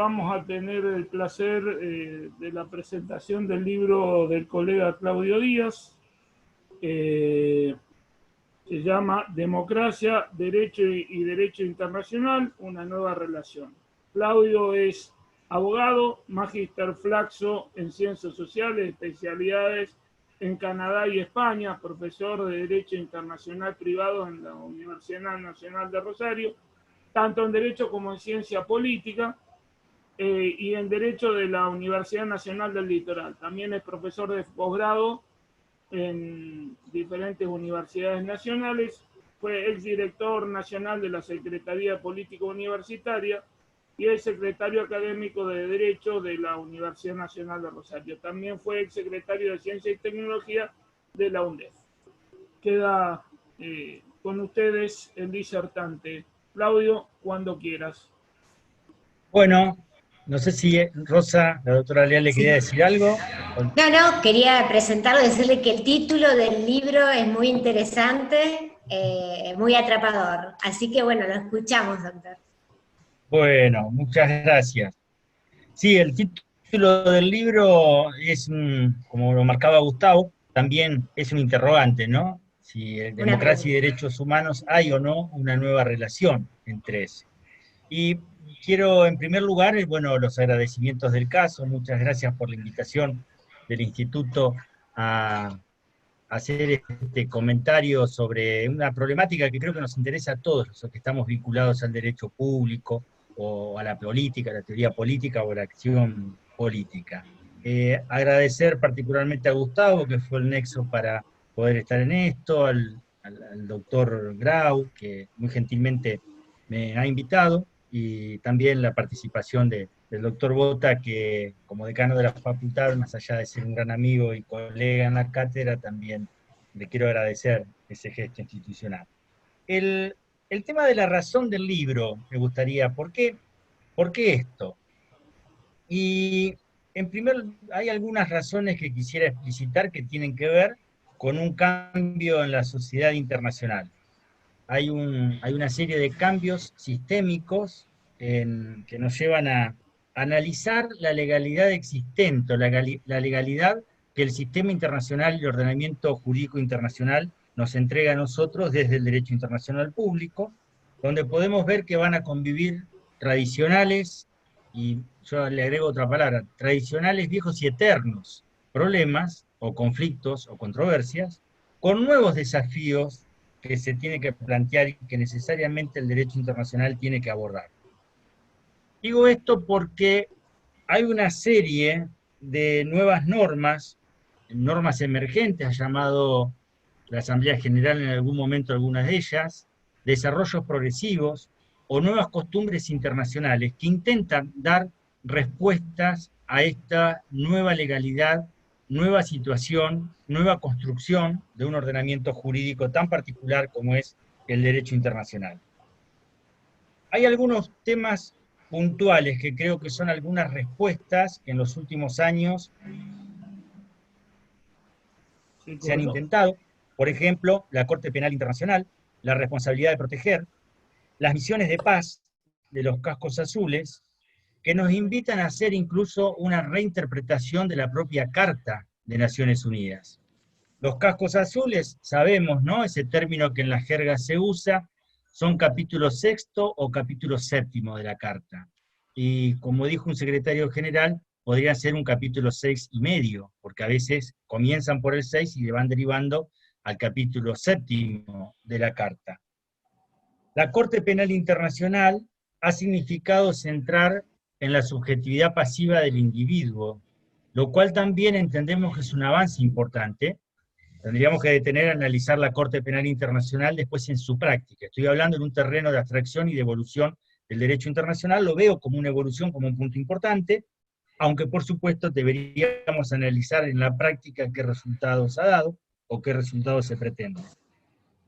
vamos a tener el placer de la presentación del libro del colega Claudio Díaz. Se llama Democracia, Derecho y Derecho Internacional, una nueva relación. Claudio es abogado, magíster flaxo en ciencias sociales, especialidades en Canadá y España, profesor de Derecho Internacional Privado en la Universidad Nacional de Rosario, tanto en Derecho como en Ciencia Política, y en Derecho de la Universidad Nacional del Litoral. También es profesor de posgrado en diferentes universidades nacionales, fue exdirector nacional de la Secretaría Política Universitaria y es secretario académico de Derecho de la Universidad Nacional de Rosario. También fue exsecretario de Ciencia y Tecnología de la UNDEF. Queda con ustedes el disertante. Claudio, cuando quieras. Bueno, no sé si Rosa, la doctora Leal, le quería decir algo. No, quería presentarlo, decirle que el título del libro es muy interesante, muy atrapador. Así que bueno, lo escuchamos, doctor. Bueno, muchas gracias. Sí, el título del libro es, como lo marcaba Gustavo, también es un interrogante, ¿no? Si en democracia y derechos humanos hay o no una nueva relación entre eso. Y quiero, en primer lugar, bueno, los agradecimientos del caso. Muchas gracias por la invitación del Instituto a hacer este comentario sobre una problemática que creo que nos interesa a todos los que estamos vinculados al derecho público, o a la política, a la teoría política o a la acción política. Agradecer particularmente a Gustavo, que fue el nexo para poder estar en esto, al doctor Grau, que muy gentilmente me ha invitado, y también la participación del doctor Bota, que como decano de la facultad, más allá de ser un gran amigo y colega en la cátedra, también le quiero agradecer ese gesto institucional. El tema de la razón del libro, me gustaría, ¿por qué esto? Y en primer lugar, hay algunas razones que quisiera explicitar que tienen que ver con un cambio en la sociedad internacional. Hay una serie de cambios sistémicos que nos llevan a analizar la legalidad existente, la legalidad que el sistema internacional y el ordenamiento jurídico internacional nos entrega a nosotros desde el derecho internacional público, donde podemos ver que van a convivir tradicionales, y yo le agrego otra palabra, tradicionales, viejos y eternos problemas o conflictos o controversias, con nuevos desafíos que se tiene que plantear y que necesariamente el derecho internacional tiene que abordar. Digo esto porque hay una serie de nuevas normas emergentes, ha llamado la Asamblea General en algún momento algunas de ellas, desarrollos progresivos o nuevas costumbres internacionales que intentan dar respuestas a esta nueva legalidad, nueva situación, nueva construcción de un ordenamiento jurídico tan particular como es el derecho internacional. Hay algunos temas puntuales que creo que son algunas respuestas que en los últimos años se han intentado. Por ejemplo, la Corte Penal Internacional, la responsabilidad de proteger, las misiones de paz de los cascos azules, que nos invitan a hacer incluso una reinterpretación de la propia Carta de Naciones Unidas. Los cascos azules, sabemos, ¿no? Ese término que en la jerga se usa, son capítulo 6º o capítulo 7º de la Carta. Y como dijo un secretario general, podría ser un capítulo 6,5, porque a veces comienzan por el 6 y le van derivando al capítulo 7º de la Carta. La Corte Penal Internacional ha significado centrar en la subjetividad pasiva del individuo, lo cual también entendemos que es un avance importante. Tendríamos que detener a analizar la Corte Penal Internacional después en su práctica. Estoy hablando en un terreno de abstracción y de evolución del derecho internacional, lo veo como una evolución, como un punto importante, aunque por supuesto deberíamos analizar en la práctica qué resultados ha dado o qué resultados se pretenden.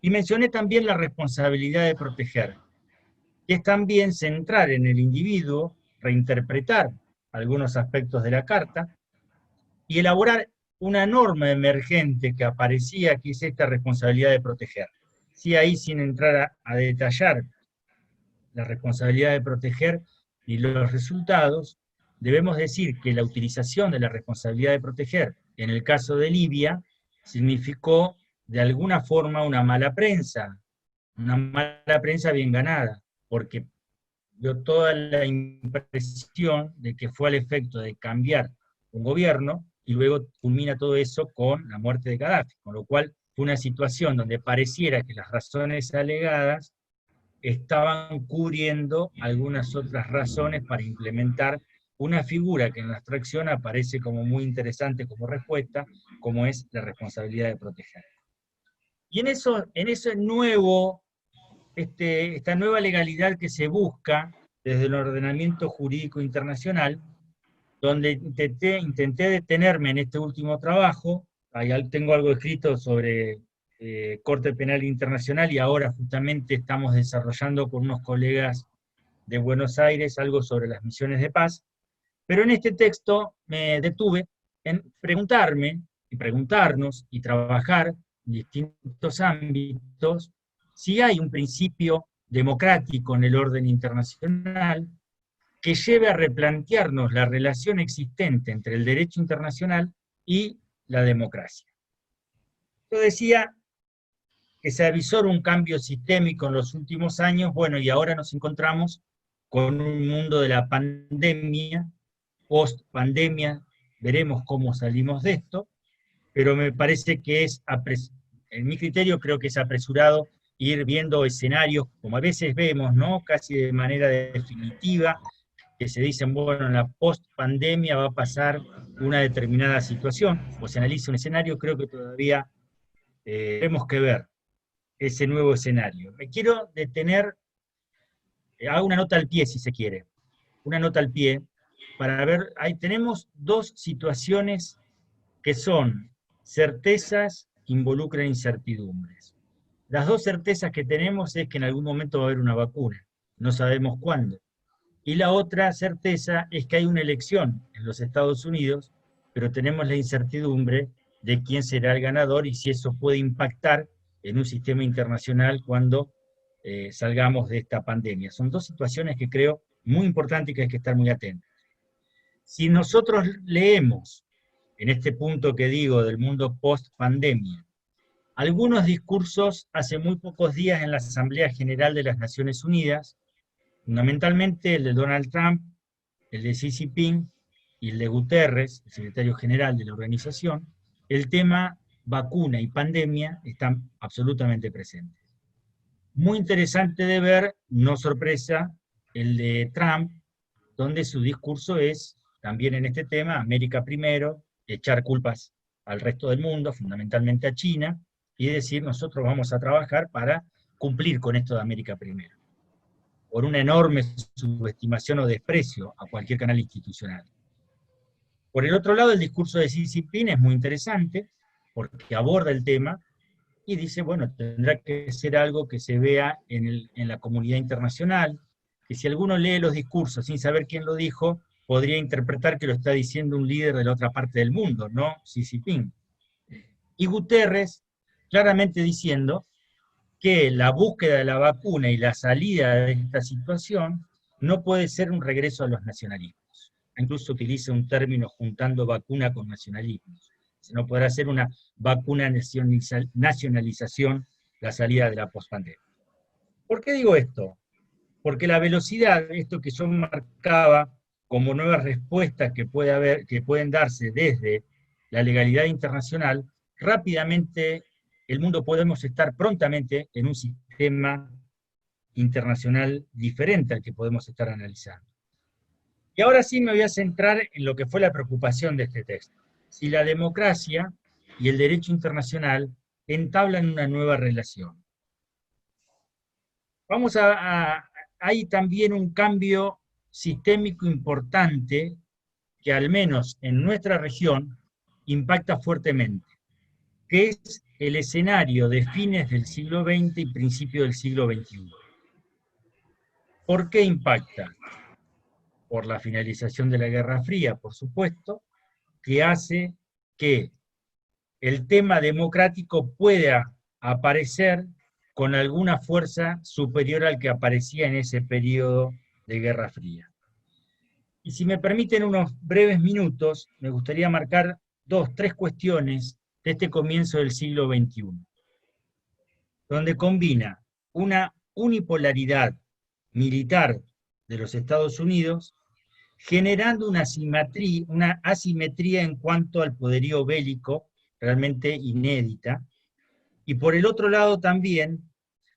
Y mencioné también la responsabilidad de proteger, que es también centrar en el individuo, reinterpretar algunos aspectos de la Carta y elaborar una norma emergente que aparecía, que es esta responsabilidad de proteger. Sí, ahí sin entrar a detallar la responsabilidad de proteger, ni los resultados, debemos decir que la utilización de la responsabilidad de proteger, en el caso de Libia, significó de alguna forma una mala prensa bien ganada, porque dio toda la impresión de que fue al efecto de cambiar un gobierno, y luego culmina todo eso con la muerte de Gaddafi, con lo cual fue una situación donde pareciera que las razones alegadas estaban cubriendo algunas otras razones para implementar una figura que en la abstracción aparece como muy interesante como respuesta, como es la responsabilidad de proteger. Y en ese nuevo, esta nueva legalidad que se busca desde el ordenamiento jurídico internacional, donde intenté detenerme en este último trabajo, ahí tengo algo escrito sobre Corte Penal Internacional, y ahora justamente estamos desarrollando con unos colegas de Buenos Aires algo sobre las misiones de paz, pero en este texto me detuve en preguntarme, y preguntarnos, y trabajar en distintos ámbitos, si hay un principio democrático en el orden internacional que lleve a replantearnos la relación existente entre el derecho internacional y la democracia. Yo decía que se avisó un cambio sistémico en los últimos años, bueno, y ahora nos encontramos con un mundo de la pandemia, post-pandemia, veremos cómo salimos de esto, pero me parece que en mi criterio creo que es apresurado ir viendo escenarios, como a veces vemos, ¿no?, casi de manera definitiva, que se dicen, bueno, en la post-pandemia va a pasar una determinada situación, o se analiza un escenario. Creo que todavía tenemos que ver ese nuevo escenario. Me quiero detener, hago una nota al pie si se quiere, una nota al pie, para ver, ahí tenemos dos situaciones que son certezas que involucran incertidumbres. Las dos certezas que tenemos es que en algún momento va a haber una vacuna, no sabemos cuándo. Y la otra certeza es que hay una elección en los Estados Unidos, pero tenemos la incertidumbre de quién será el ganador y si eso puede impactar en un sistema internacional cuando salgamos de esta pandemia. Son dos situaciones que creo muy importantes y que hay que estar muy atentos. Si nosotros leemos, en este punto que digo del mundo post-pandemia, algunos discursos hace muy pocos días en la Asamblea General de las Naciones Unidas, fundamentalmente el de Donald Trump, el de Xi Jinping y el de Guterres, el secretario general de la organización, el tema vacuna y pandemia están absolutamente presentes. Muy interesante de ver, no sorpresa, el de Trump, donde su discurso es, también en este tema, América primero, echar culpas al resto del mundo, fundamentalmente a China, y decir, nosotros vamos a trabajar para cumplir con esto de América primero, por una enorme subestimación o desprecio a cualquier canal institucional. Por el otro lado, el discurso de Xi Jinping es muy interesante, porque aborda el tema, y dice, bueno, tendrá que ser algo que se vea en la comunidad internacional, que si alguno lee los discursos sin saber quién lo dijo, podría interpretar que lo está diciendo un líder de la otra parte del mundo, no Xi Jinping. Y Guterres, claramente diciendo que la búsqueda de la vacuna y la salida de esta situación no puede ser un regreso a los nacionalismos. Incluso utiliza un término juntando vacuna con nacionalismos. No podrá ser una vacuna nacionalización la salida de la pospandemia. ¿Por qué digo esto? Porque la velocidad, esto que yo marcaba como nuevas respuestas que pueden darse desde la legalidad internacional, rápidamente el mundo podemos estar prontamente en un sistema internacional diferente al que podemos estar analizando. Y ahora sí me voy a centrar en lo que fue la preocupación de este texto. Si la democracia y el derecho internacional entablan una nueva relación. Hay también un cambio sistémico importante que al menos en nuestra región impacta fuertemente, que es el escenario de fines del siglo XX y principio del siglo XXI. ¿Por qué impacta? Por la finalización de la Guerra Fría, por supuesto, que hace que el tema democrático pueda aparecer con alguna fuerza superior al que aparecía en ese periodo de Guerra Fría. Y si me permiten unos breves minutos, me gustaría marcar 3 cuestiones de este comienzo del siglo XXI, donde combina una unipolaridad militar de los Estados Unidos, generando una asimetría en cuanto al poderío bélico, realmente inédita, y por el otro lado también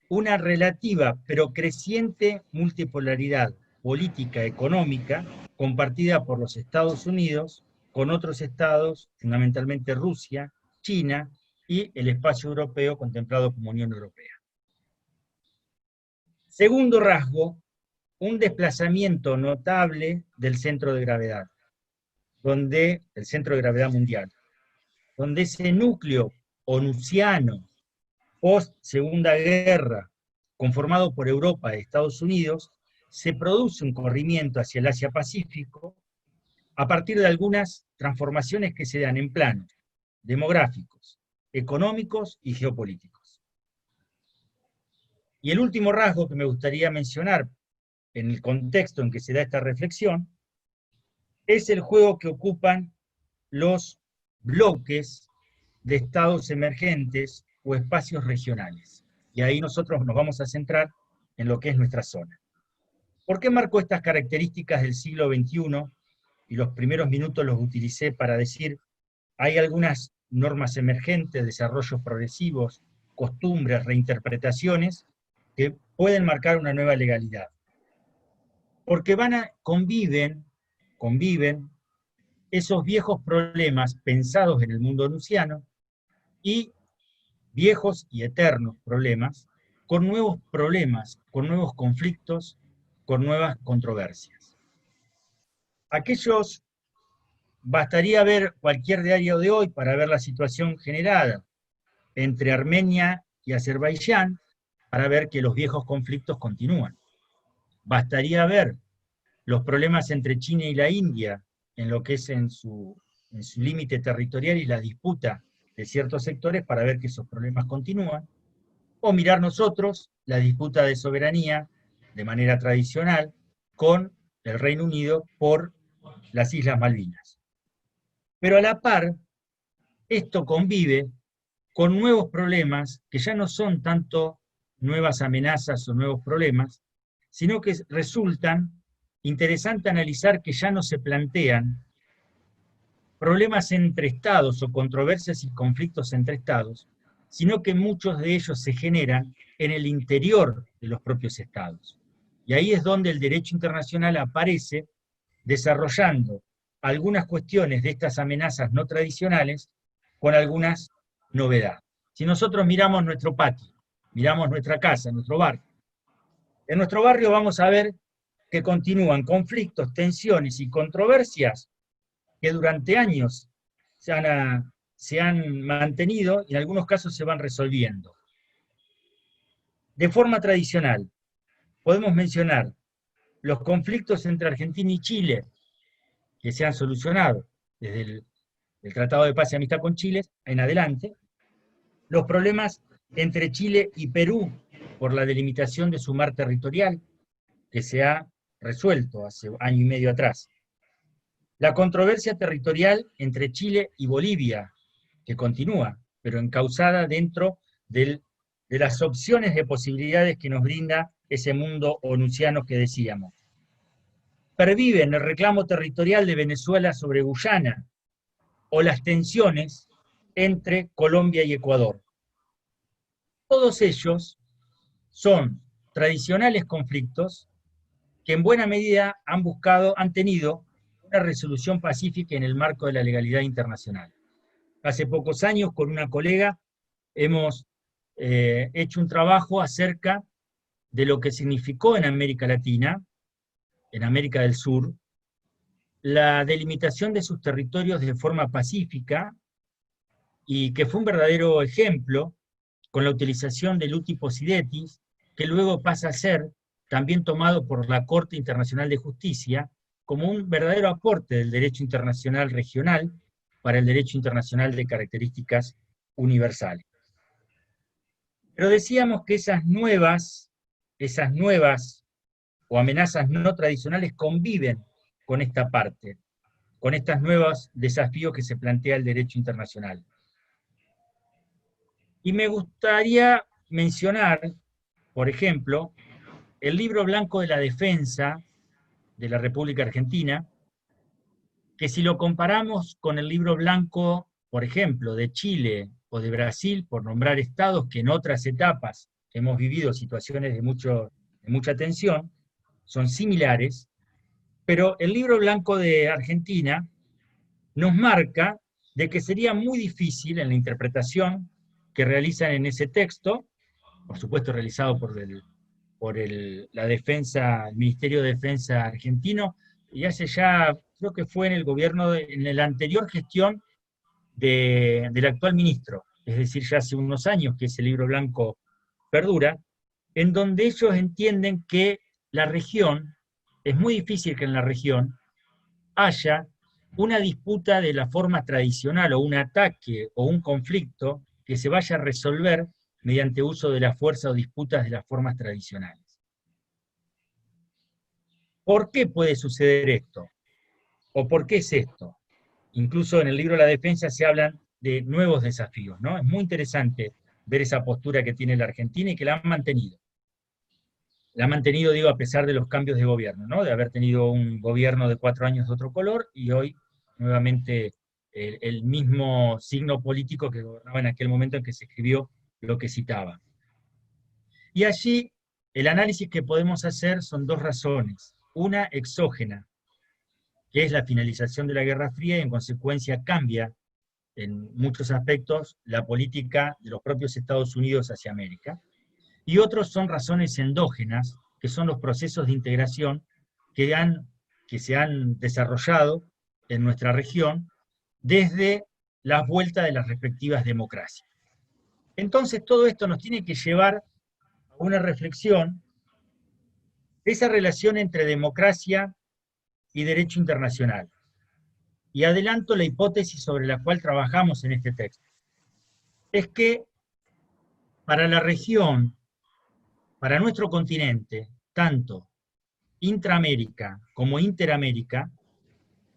una relativa pero creciente multipolaridad política económica compartida por los Estados Unidos con otros estados, fundamentalmente Rusia, China y el espacio europeo contemplado como Unión Europea. Segundo rasgo, un desplazamiento notable del centro de gravedad, el centro de gravedad mundial, donde ese núcleo onusiano post-Segunda Guerra, conformado por Europa y Estados Unidos, se produce un corrimiento hacia el Asia-Pacífico a partir de algunas transformaciones que se dan en planos demográficos, económicos y geopolíticos. Y el último rasgo que me gustaría mencionar en el contexto en que se da esta reflexión es el juego que ocupan los bloques de estados emergentes o espacios regionales. Y ahí nosotros nos vamos a centrar en lo que es nuestra zona. ¿Por qué marco estas características del siglo XXI? Y los primeros minutos los utilicé para decir, hay algunas normas emergentes, desarrollos progresivos, costumbres, reinterpretaciones, que pueden marcar una nueva legalidad. Porque conviven esos viejos problemas pensados en el mundo onusiano y viejos y eternos problemas, con nuevos conflictos, con nuevas controversias. Bastaría ver cualquier diario de hoy para ver la situación generada entre Armenia y Azerbaiyán, para ver que los viejos conflictos continúan. Bastaría ver los problemas entre China y la India, en lo que es en su límite territorial y la disputa de ciertos sectores, para ver que esos problemas continúan, o mirar nosotros la disputa de soberanía, de manera tradicional, con el Reino Unido por las Islas Malvinas. Pero a la par, esto convive con nuevos problemas que ya no son tanto nuevas amenazas o nuevos problemas, sino que resultan interesante analizar que ya no se plantean problemas entre estados o controversias y conflictos entre estados, sino que muchos de ellos se generan en el interior de los propios estados. Y ahí es donde el derecho internacional aparece desarrollando algunas cuestiones de estas amenazas no tradicionales con algunas novedades. Si nosotros miramos nuestro patio, miramos nuestra casa, nuestro barrio, en nuestro barrio vamos a ver que continúan conflictos, tensiones y controversias que durante años se han mantenido y en algunos casos se van resolviendo. De forma tradicional, podemos mencionar los conflictos entre Argentina y Chile, que se han solucionado desde el Tratado de Paz y Amistad con Chile en adelante, los problemas entre Chile y Perú por la delimitación de su mar territorial, que se ha resuelto hace año y medio atrás. La controversia territorial entre Chile y Bolivia, que continúa, pero encauzada dentro de las opciones de posibilidades que nos brinda ese mundo onusiano que decíamos. Perviven el reclamo territorial de Venezuela sobre Guyana, o las tensiones entre Colombia y Ecuador. Todos ellos son tradicionales conflictos que en buena medida han tenido una resolución pacífica en el marco de la legalidad internacional. Hace pocos años, con una colega, hemos hecho un trabajo acerca de lo que significó en América Latina, en América del Sur, la delimitación de sus territorios de forma pacífica, y que fue un verdadero ejemplo con la utilización del uti possidetis, que luego pasa a ser también tomado por la Corte Internacional de Justicia como un verdadero aporte del derecho internacional regional para el derecho internacional de características universales. Pero decíamos que esas nuevas o amenazas no tradicionales conviven con esta parte, con estos nuevos desafíos que se plantea el derecho internacional. Y me gustaría mencionar, por ejemplo, el Libro Blanco de la Defensa de la República Argentina, que si lo comparamos con el Libro Blanco, por ejemplo, de Chile o de Brasil, por nombrar estados que en otras etapas hemos vivido situaciones de mucha tensión, son similares, pero el Libro Blanco de Argentina nos marca de que sería muy difícil en la interpretación que realizan en ese texto, por supuesto realizado por la defensa, el Ministerio de Defensa argentino, y hace ya, creo que fue en el gobierno, en la anterior gestión del actual ministro, es decir, ya hace unos años que ese Libro Blanco perdura, en donde ellos entienden que la región, es muy difícil que en la región haya una disputa de la forma tradicional, o un ataque, o un conflicto que se vaya a resolver mediante uso de la fuerza o disputas de las formas tradicionales. ¿Por qué puede suceder esto? ¿O por qué es esto? Incluso en el libro La Defensa se hablan de nuevos desafíos, ¿no? Es muy interesante ver esa postura que tiene la Argentina y que la han mantenido. La han mantenido, digo, a pesar de los cambios de gobierno, ¿no? De haber tenido un gobierno de 4 años de otro color y hoy nuevamente el mismo signo político que gobernaba en aquel momento en que se escribió lo que citaba. Y allí el análisis que podemos hacer son 2 razones. Una exógena, que es la finalización de la Guerra Fría y en consecuencia cambia en muchos aspectos la política de los propios Estados Unidos hacia América. Y otros son razones endógenas, que son los procesos de integración que se han desarrollado en nuestra región desde la vuelta de las respectivas democracias. Entonces todo esto nos tiene que llevar a una reflexión de esa relación entre democracia y derecho internacional. Y adelanto la hipótesis sobre la cual trabajamos en este texto. Es que para la región, para nuestro continente, tanto intraamérica como interamérica,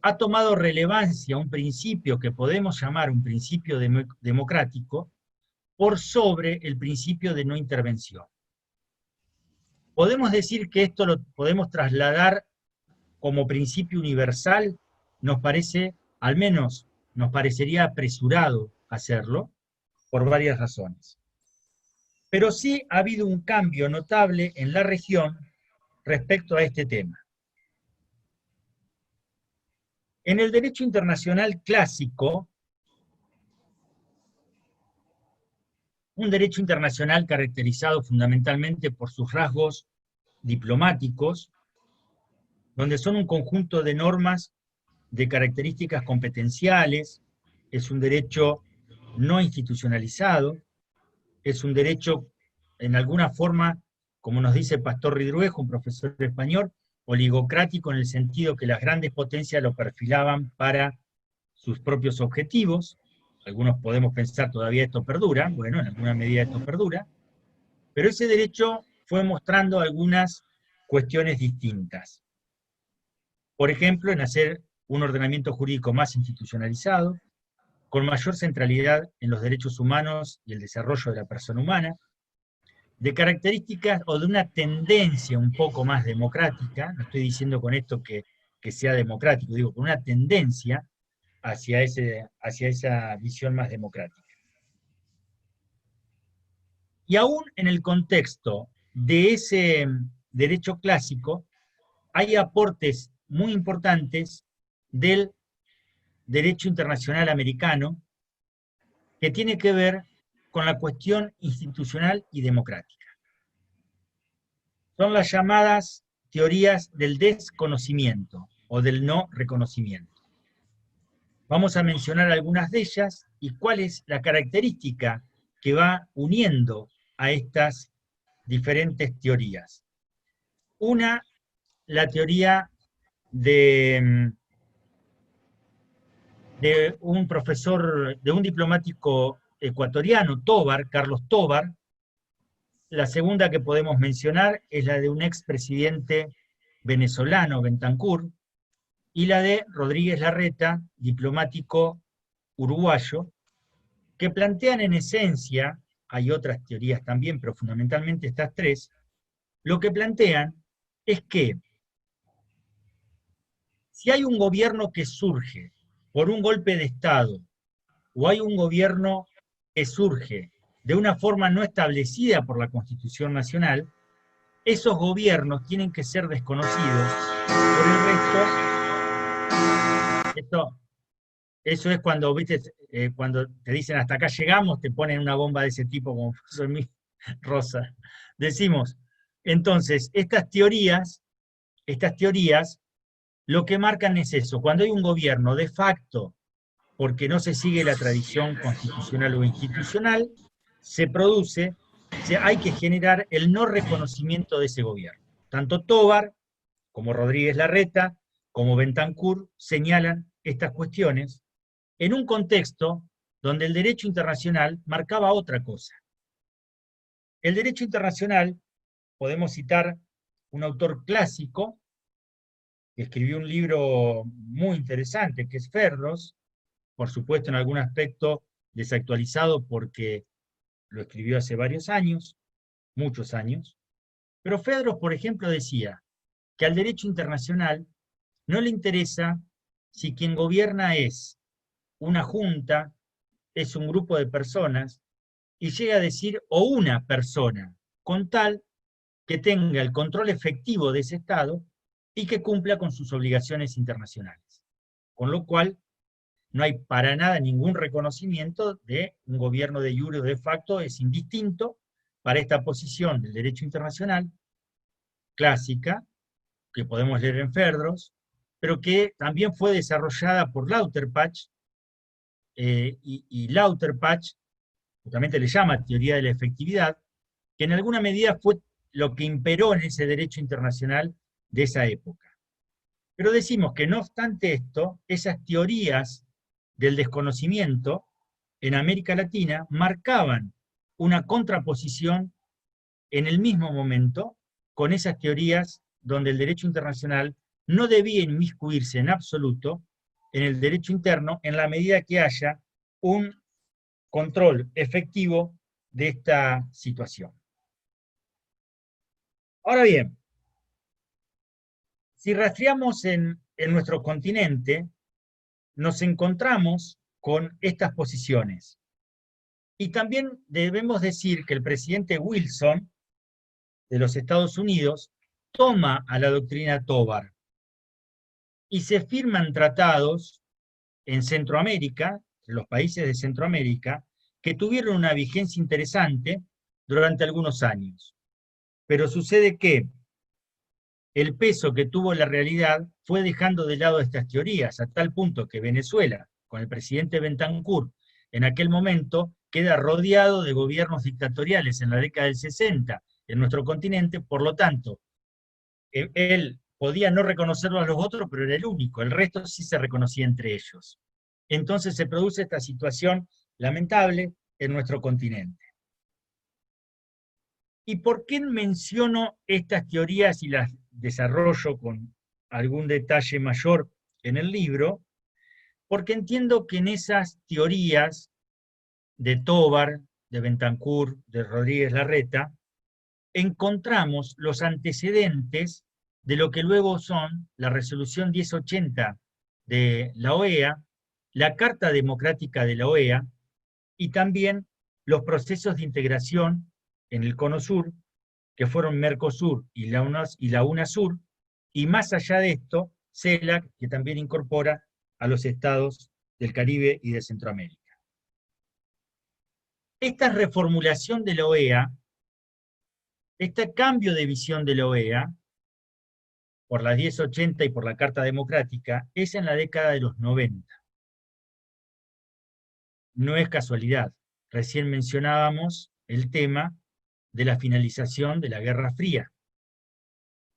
ha tomado relevancia un principio que podemos llamar un principio democrático por sobre el principio de no intervención. Podemos decir que esto lo podemos trasladar como principio universal, nos parece, al menos nos parecería apresurado hacerlo, por varias razones. Pero sí ha habido un cambio notable en la región respecto a este tema. En el derecho internacional clásico, un derecho internacional caracterizado fundamentalmente por sus rasgos diplomáticos, donde son un conjunto de normas de características competenciales, es un derecho no institucionalizado, es un derecho, en alguna forma, como nos dice Pastor Ridruejo, un profesor español, oligocrático en el sentido que las grandes potencias lo perfilaban para sus propios objetivos. Algunos podemos pensar todavía esto perdura, bueno, en alguna medida esto perdura, pero ese derecho fue mostrando algunas cuestiones distintas. Por ejemplo, en hacer un ordenamiento jurídico más institucionalizado, con mayor centralidad en los derechos humanos y el desarrollo de la persona humana, de características o de una tendencia un poco más democrática, no estoy diciendo con esto que sea democrático, digo, con una tendencia hacia esa visión más democrática. Y aún en el contexto de ese derecho clásico, hay aportes muy importantes del derecho internacional americano que tiene que ver con la cuestión institucional y democrática. Son las llamadas teorías del desconocimiento o del no reconocimiento. Vamos a mencionar algunas de ellas y cuál es la característica que va uniendo a estas diferentes teorías. Una, la teoría de un profesor, de un diplomático ecuatoriano, Tobar, Carlos Tobar. La segunda que podemos mencionar es la de un expresidente venezolano, Bentancur. y la de Rodríguez Larreta, diplomático uruguayo, que plantean en esencia, hay otras teorías también, pero fundamentalmente estas tres, lo que plantean es que si hay un gobierno que surge por un golpe de Estado, o hay un gobierno que surge de una forma no establecida por la Constitución Nacional, esos gobiernos tienen que ser desconocidos por el resto. Eso es cuando, ¿viste? Cuando te dicen hasta acá llegamos, te ponen una bomba de ese tipo como puso en mí Rosa. Decimos, entonces, estas teorías, lo que marcan es eso, cuando hay un gobierno de facto, porque no se sigue la tradición constitucional o institucional, hay que generar el no reconocimiento de ese gobierno. Tanto Tobar, como Rodríguez Larreta, como Bentancur señalan estas cuestiones en un contexto donde el derecho internacional marcaba otra cosa. El derecho internacional, podemos citar un autor clásico, que escribió un libro muy interesante, que es Ferdros, por supuesto en algún aspecto desactualizado porque lo escribió hace varios años, muchos años, pero Ferdros, por ejemplo, decía que al derecho internacional no le interesa si quien gobierna es una junta, es un grupo de personas, y llega a decir o una persona, con tal que tenga el control efectivo de ese Estado y que cumpla con sus obligaciones internacionales. Con lo cual, no hay para nada ningún reconocimiento de un gobierno de jure o de facto, es indistinto para esta posición del derecho internacional clásica, que podemos leer en Ferdros, pero que también fue desarrollada por Lauterpacht, y Lauterpacht justamente le llama teoría de la efectividad, que en alguna medida fue lo que imperó en ese derecho internacional de esa época. Pero decimos que no obstante esto, esas teorías del desconocimiento en América Latina marcaban una contraposición en el mismo momento con esas teorías donde el derecho internacional no debía inmiscuirse en absoluto en el derecho interno en la medida que haya un control efectivo de esta situación. Ahora bien, si rastreamos en nuestro continente, nos encontramos con estas posiciones. Y también debemos decir que el presidente Wilson de los Estados Unidos toma a la doctrina Tobar y se firman tratados en Centroamérica, en los países de Centroamérica, que tuvieron una vigencia interesante durante algunos años. Pero sucede que el peso que tuvo la realidad fue dejando de lado estas teorías, a tal punto que Venezuela, con el presidente Bentancur, en aquel momento queda rodeado de gobiernos dictatoriales en la década del 60 en nuestro continente, por lo tanto, él podía no reconocerlo a los otros, pero era el único, el resto sí se reconocía entre ellos. Entonces se produce esta situación lamentable en nuestro continente. ¿Y por qué menciono estas teorías y las desarrollo con algún detalle mayor en el libro? Porque entiendo que en esas teorías de Tobar, de Bentancur, de Rodríguez Larreta, encontramos los antecedentes de lo que luego son la resolución 1080 de la OEA, la Carta Democrática de la OEA, y también los procesos de integración en el Cono Sur, que fueron Mercosur y la UNASUR, y más allá de esto, CELAC, que también incorpora a los estados del Caribe y de Centroamérica. Esta reformulación de la OEA, este cambio de visión de la OEA, por la 1080 y por la Carta Democrática, es en la década de los 90. No es casualidad. Recién mencionábamos el tema de la finalización de la Guerra Fría,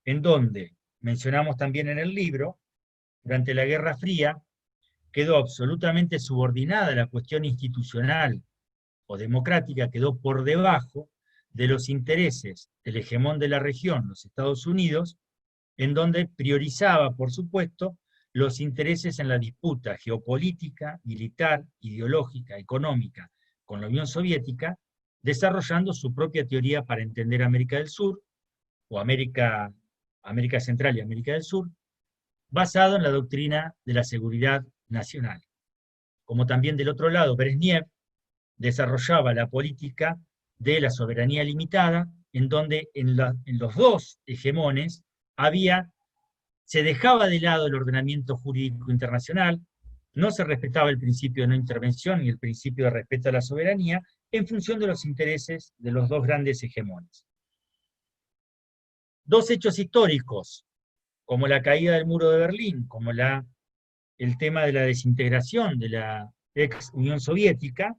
en donde, mencionamos también en el libro, durante la Guerra Fría quedó absolutamente subordinada la cuestión institucional o democrática, quedó por debajo de los intereses del hegemón de la región, los Estados Unidos, en donde priorizaba, por supuesto, los intereses en la disputa geopolítica, militar, ideológica, económica con la Unión Soviética, desarrollando su propia teoría para entender América del Sur, o América Central y América del Sur, basado en la doctrina de la seguridad nacional. Como también del otro lado, Brezhnev desarrollaba la política de la soberanía limitada, en donde en los dos hegemones se dejaba de lado el ordenamiento jurídico internacional, no se respetaba el principio de no intervención y el principio de respeto a la soberanía, en función de los intereses de los dos grandes hegemones. Dos hechos históricos, como la caída del muro de Berlín, como el tema de la desintegración de la ex Unión Soviética,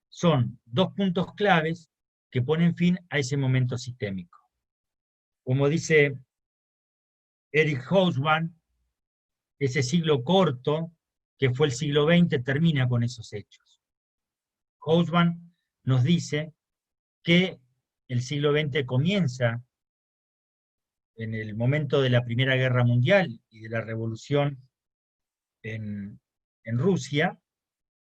son dos puntos claves que ponen fin a ese momento sistémico. Como dice Eric Hobsbawm, ese siglo corto, que fue el siglo XX, termina con esos hechos. Hobsbawm nos dice que el siglo XX comienza en el momento de la Primera Guerra Mundial y de la Revolución en Rusia,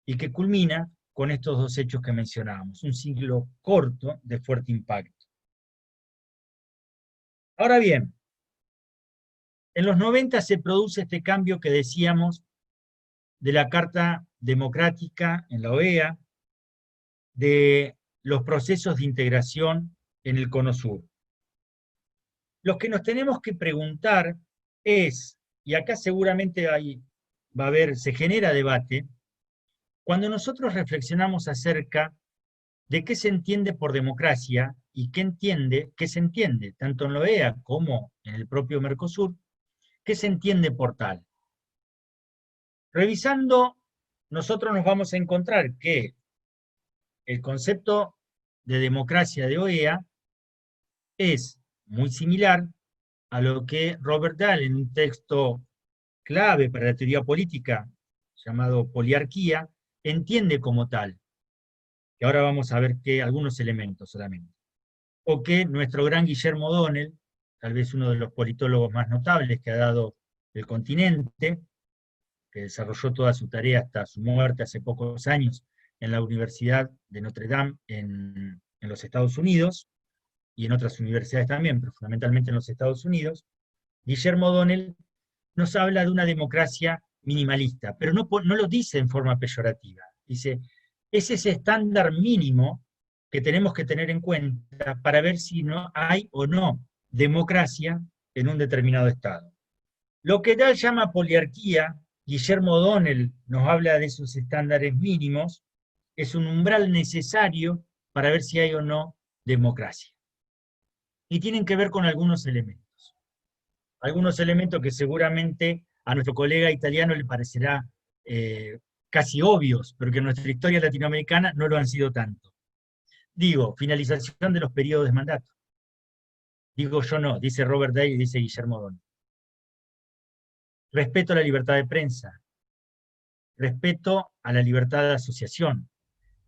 y que culmina con estos dos hechos que mencionábamos, un siglo corto de fuerte impacto. Ahora bien, en los 90 se produce este cambio que decíamos de la Carta Democrática en la OEA, de los procesos de integración en el Cono Sur. Lo que nos tenemos que preguntar es, y acá seguramente se genera debate, cuando nosotros reflexionamos acerca de qué se entiende por democracia y qué se entiende, tanto en la OEA como en el propio Mercosur, qué se entiende por tal. Revisando, nosotros nos vamos a encontrar que el concepto de democracia de OEA es muy similar a lo que Robert Dahl, en un texto clave para la teoría política llamado Poliarquía, entiende como tal. Y ahora vamos a ver algunos elementos solamente. O que nuestro gran Guillermo O'Donnell, tal vez uno de los politólogos más notables que ha dado el continente, que desarrolló toda su tarea hasta su muerte hace pocos años en la Universidad de Notre Dame en los Estados Unidos, y en otras universidades también, pero fundamentalmente en los Estados Unidos, Guillermo O'Donnell nos habla de una democracia minimalista, pero no lo dice en forma peyorativa. Dice, es ese estándar mínimo que tenemos que tener en cuenta para ver si no hay o no democracia en un determinado estado. Lo que Dahl llama poliarquía, Guillermo O'Donnell nos habla de esos estándares mínimos, es un umbral necesario para ver si hay o no democracia. Y tienen que ver con algunos elementos. Algunos elementos que seguramente a nuestro colega italiano le parecerá casi obvios, pero que en nuestra historia latinoamericana no lo han sido tanto. Digo, finalización de los periodos de mandato. Digo yo no, dice Robert Dahl y dice Guillermo O'Donnell. Respeto a la libertad de prensa. Respeto a la libertad de asociación.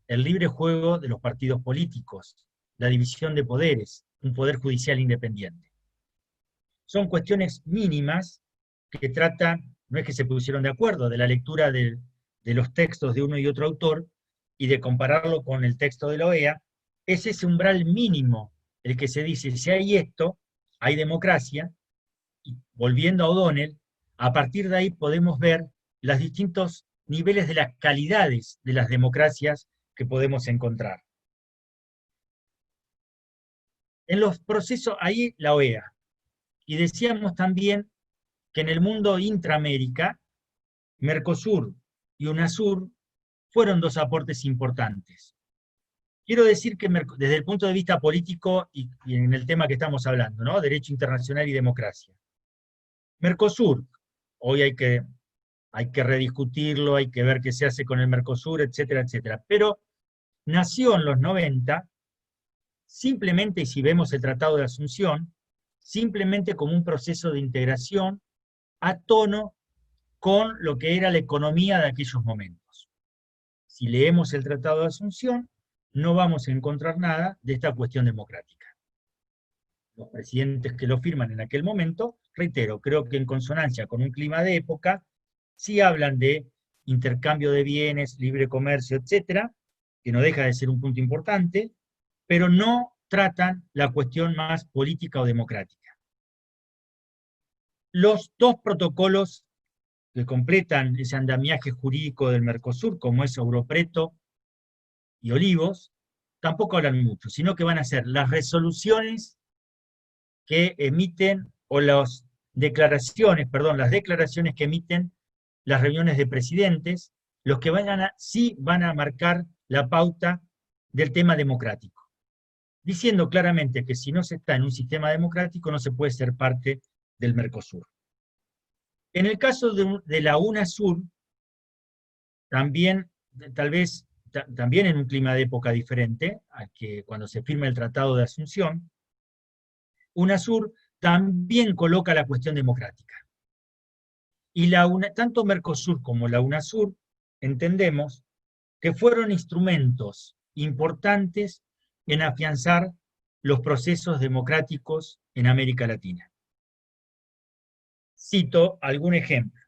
El libre juego de los partidos políticos. La división de poderes. Un poder judicial independiente. Son cuestiones mínimas que tratan, no es que se pusieron de acuerdo, de la lectura de los textos de uno y otro autor, y de compararlo con el texto de la OEA, es ese umbral mínimo el que se dice, si hay esto, hay democracia, y volviendo a O'Donnell, a partir de ahí podemos ver los distintos niveles de las calidades de las democracias que podemos encontrar. En los procesos, ahí la OEA. Y decíamos también que en el mundo intraamérica, Mercosur y UNASUR fueron dos aportes importantes. Quiero decir que desde el punto de vista político y en el tema que estamos hablando, ¿no? Derecho internacional y democracia. Mercosur, hoy hay que rediscutirlo, hay que ver qué se hace con el Mercosur, etcétera, etcétera. Pero nació en los 90, simplemente, y si vemos el Tratado de Asunción, simplemente como un proceso de integración a tono con lo que era la economía de aquellos momentos. Si leemos el Tratado de Asunción, no vamos a encontrar nada de esta cuestión democrática. Los presidentes que lo firman en aquel momento, reitero, creo que en consonancia con un clima de época, sí hablan de intercambio de bienes, libre comercio, etcétera, que no deja de ser un punto importante, pero no tratan la cuestión más política o democrática. Los dos protocolos que completan ese andamiaje jurídico del Mercosur, como es Europreto y Olivos, tampoco hablan mucho, sino que van a ser las resoluciones que emiten, o las declaraciones que emiten las reuniones de presidentes, los que sí van a marcar la pauta del tema democrático, diciendo claramente que si no se está en un sistema democrático no se puede ser parte del Mercosur. En el caso de la UNASUR, también, tal vez, también en un clima de época diferente, a que cuando se firma el Tratado de Asunción, UNASUR también coloca la cuestión democrática. Y tanto Mercosur como la UNASUR entendemos que fueron instrumentos importantes en afianzar los procesos democráticos en América Latina. Cito algún ejemplo.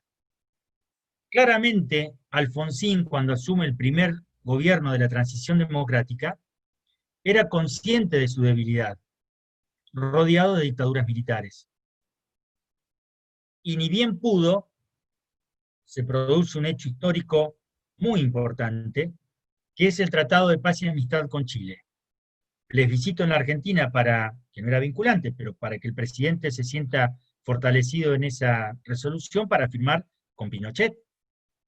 Claramente, Alfonsín, cuando asume el primer gobierno de la transición democrática, era consciente de su debilidad, rodeado de dictaduras militares. Y ni bien pudo, se produce un hecho histórico muy importante, que es el Tratado de Paz y Amistad con Chile. Les visito en la Argentina que no era vinculante, pero para que el presidente se sienta fortalecido en esa resolución para firmar con Pinochet,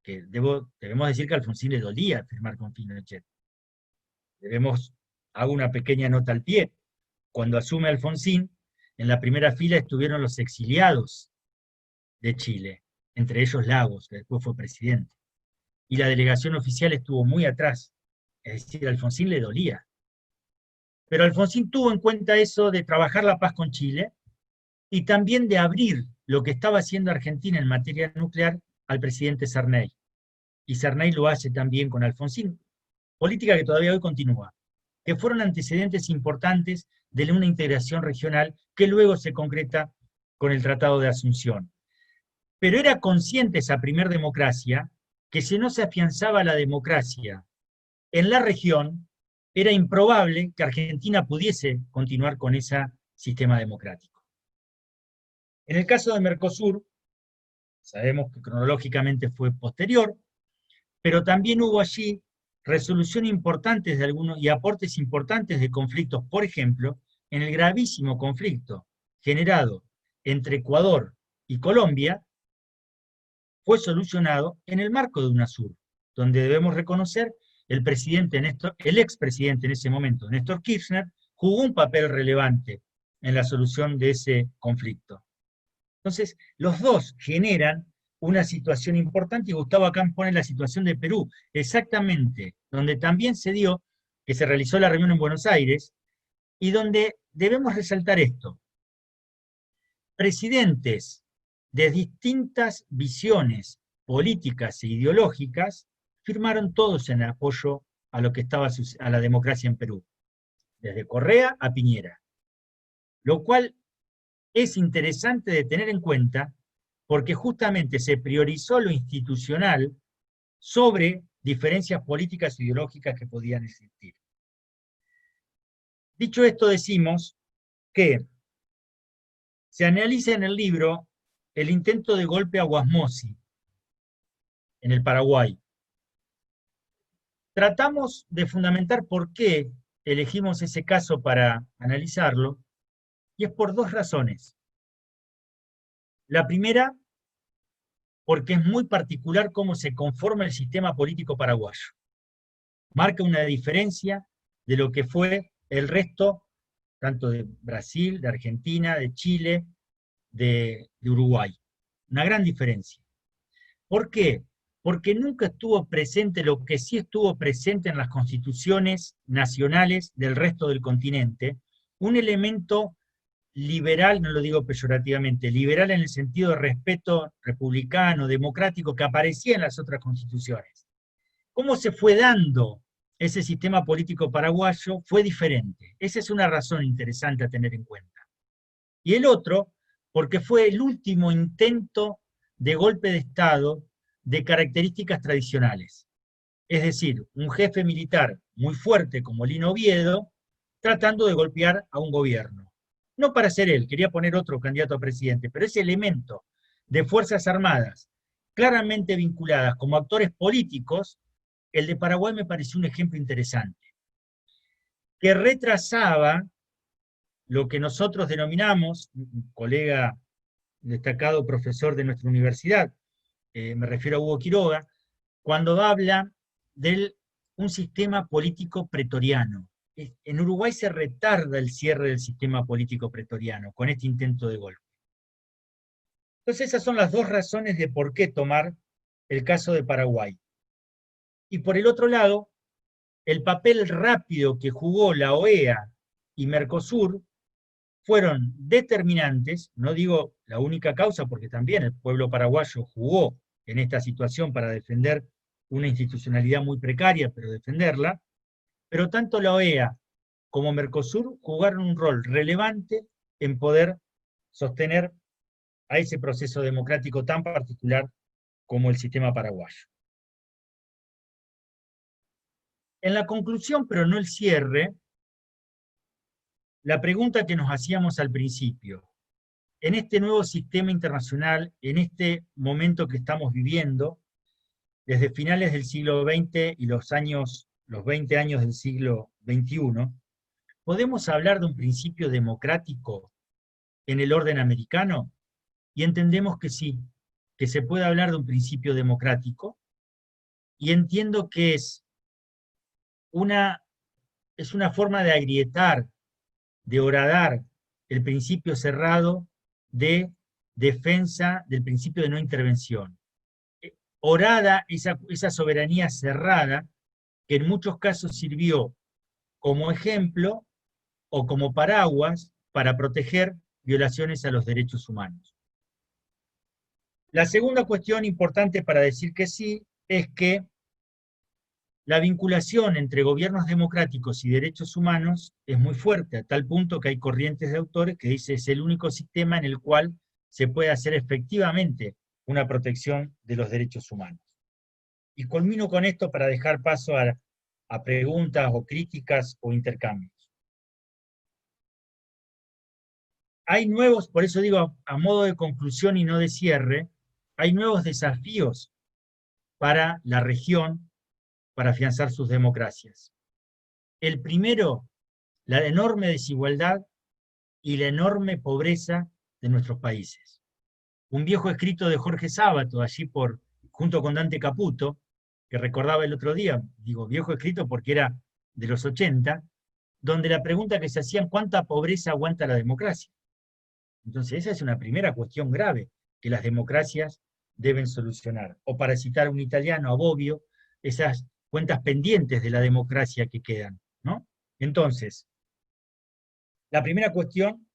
que debemos decir que a Alfonsín le dolía firmar con Pinochet. Hago una pequeña nota al pie. Cuando asume Alfonsín, en la primera fila estuvieron los exiliados de Chile, entre ellos Lagos, que después fue presidente. Y la delegación oficial estuvo muy atrás, es decir, a Alfonsín le dolía. Pero Alfonsín tuvo en cuenta eso de trabajar la paz con Chile y también de abrir lo que estaba haciendo Argentina en materia nuclear al presidente Sarney. Y Sarney lo hace también con Alfonsín, política que todavía hoy continúa, que fueron antecedentes importantes de una integración regional que luego se concreta con el Tratado de Asunción. Pero era consciente esa primer democracia que si no se afianzaba la democracia en la región, era improbable que Argentina pudiese continuar con ese sistema democrático. En el caso de Mercosur, sabemos que cronológicamente fue posterior, pero también hubo allí resolución importantes de algunos y aportes importantes de conflictos, por ejemplo, en el gravísimo conflicto generado entre Ecuador y Colombia, fue solucionado en el marco de UNASUR, donde debemos reconocer el expresidente en ese momento, Néstor Kirchner, jugó un papel relevante en la solución de ese conflicto. Entonces, los dos generan una situación importante, y Gustavo acá pone la situación de Perú, exactamente, donde también se dio, que se realizó la reunión en Buenos Aires, y donde debemos resaltar esto. Presidentes de distintas visiones políticas e ideológicas firmaron todos en apoyo a lo que estaba a la democracia en Perú, desde Correa a Piñera, lo cual es interesante de tener en cuenta porque justamente se priorizó lo institucional sobre diferencias políticas e ideológicas que podían existir. Dicho esto, decimos que se analiza en el libro el intento de golpe a Guasmosi en el Paraguay. Tratamos de fundamentar por qué elegimos ese caso para analizarlo, y es por dos razones. La primera, porque es muy particular cómo se conforma el sistema político paraguayo. Marca una diferencia de lo que fue el resto, tanto de Brasil, de Argentina, de Chile, de Uruguay. Una gran diferencia. ¿Por qué? Porque nunca estuvo presente lo que sí estuvo presente en las constituciones nacionales del resto del continente, un elemento liberal, no lo digo peyorativamente, liberal en el sentido de respeto republicano, democrático, que aparecía en las otras constituciones. ¿Cómo se fue dando ese sistema político paraguayo? Fue diferente. Esa es una razón interesante a tener en cuenta. Y el otro, porque fue el último intento de golpe de Estado de características tradicionales. Es decir, un jefe militar muy fuerte como Lino Oviedo, tratando de golpear a un gobierno. No para ser él, quería poner otro candidato a presidente, pero ese elemento de Fuerzas Armadas claramente vinculadas como actores políticos, el de Paraguay me pareció un ejemplo interesante, que retrasaba lo que nosotros denominamos, un colega destacado profesor de nuestra universidad, me refiero a Hugo Quiroga, cuando habla de un sistema político pretoriano. En Uruguay se retarda el cierre del sistema político pretoriano con este intento de golpe. Entonces esas son las dos razones de por qué tomar el caso de Paraguay. Y por el otro lado, el papel rápido que jugó la OEA y Mercosur fueron determinantes, no digo la única causa, porque también el pueblo paraguayo jugó en esta situación para defender una institucionalidad muy precaria, pero defenderla, pero tanto la OEA como Mercosur jugaron un rol relevante en poder sostener a ese proceso democrático tan particular como el sistema paraguayo. En la conclusión, pero no el cierre, la pregunta que nos hacíamos al principio, en este nuevo sistema internacional, en este momento que estamos viviendo, desde finales del siglo XX y los 20 años del siglo XXI, ¿podemos hablar de un principio democrático en el orden americano? Y entendemos que sí, que se puede hablar de un principio democrático, y entiendo que es una forma de agrietar, de horadar el principio cerrado de defensa del principio de no intervención. Horada esa soberanía cerrada que en muchos casos sirvió como ejemplo o como paraguas para proteger violaciones a los derechos humanos. La segunda cuestión importante para decir que sí es que la vinculación entre gobiernos democráticos y derechos humanos es muy fuerte, a tal punto que hay corrientes de autores que dicen que es el único sistema en el cual se puede hacer efectivamente una protección de los derechos humanos. Y culmino con esto para dejar paso a preguntas o críticas o intercambios. Hay nuevos, por eso digo, a modo de conclusión y no de cierre, hay nuevos desafíos para la región para afianzar sus democracias. El primero, la enorme desigualdad y la enorme pobreza de nuestros países. Un viejo escrito de Jorge Sábato, allí junto con Dante Caputo, que recordaba el otro día, digo viejo escrito porque era de los 80, donde la pregunta que se hacían, ¿cuánta pobreza aguanta la democracia? Entonces esa es una primera cuestión grave que las democracias deben solucionar. O para citar a un italiano, a Bobbio, esas cuentas pendientes de la democracia que quedan, ¿no? Entonces, la primera cuestión,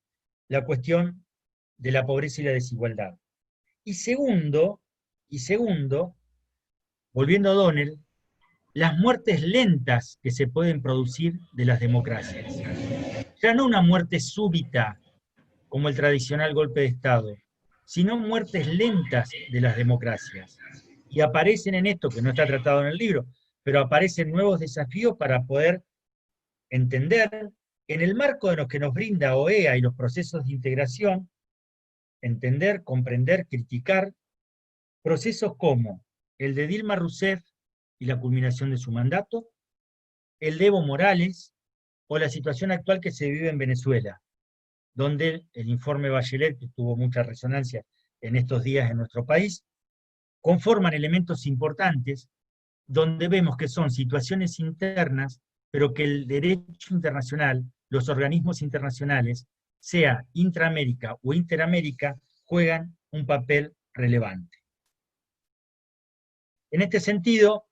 la cuestión de la pobreza y la desigualdad. Y segundo, volviendo a O'Donnell, las muertes lentas que se pueden producir de las democracias. Ya no una muerte súbita, como el tradicional golpe de Estado, sino muertes lentas de las democracias. Y aparecen en esto, que no está tratado en el libro, pero aparecen nuevos desafíos para poder entender, en el marco de lo que nos brinda OEA y los procesos de integración, entender, comprender, criticar, procesos como el de Dilma Rousseff y la culminación de su mandato, el de Evo Morales, o la situación actual que se vive en Venezuela, donde el informe Bachelet, que tuvo mucha resonancia en estos días en nuestro país, conforman elementos importantes donde vemos que son situaciones internas, pero que el derecho internacional, los organismos internacionales, sea intraamérica o interamérica, juegan un papel relevante. En este sentido,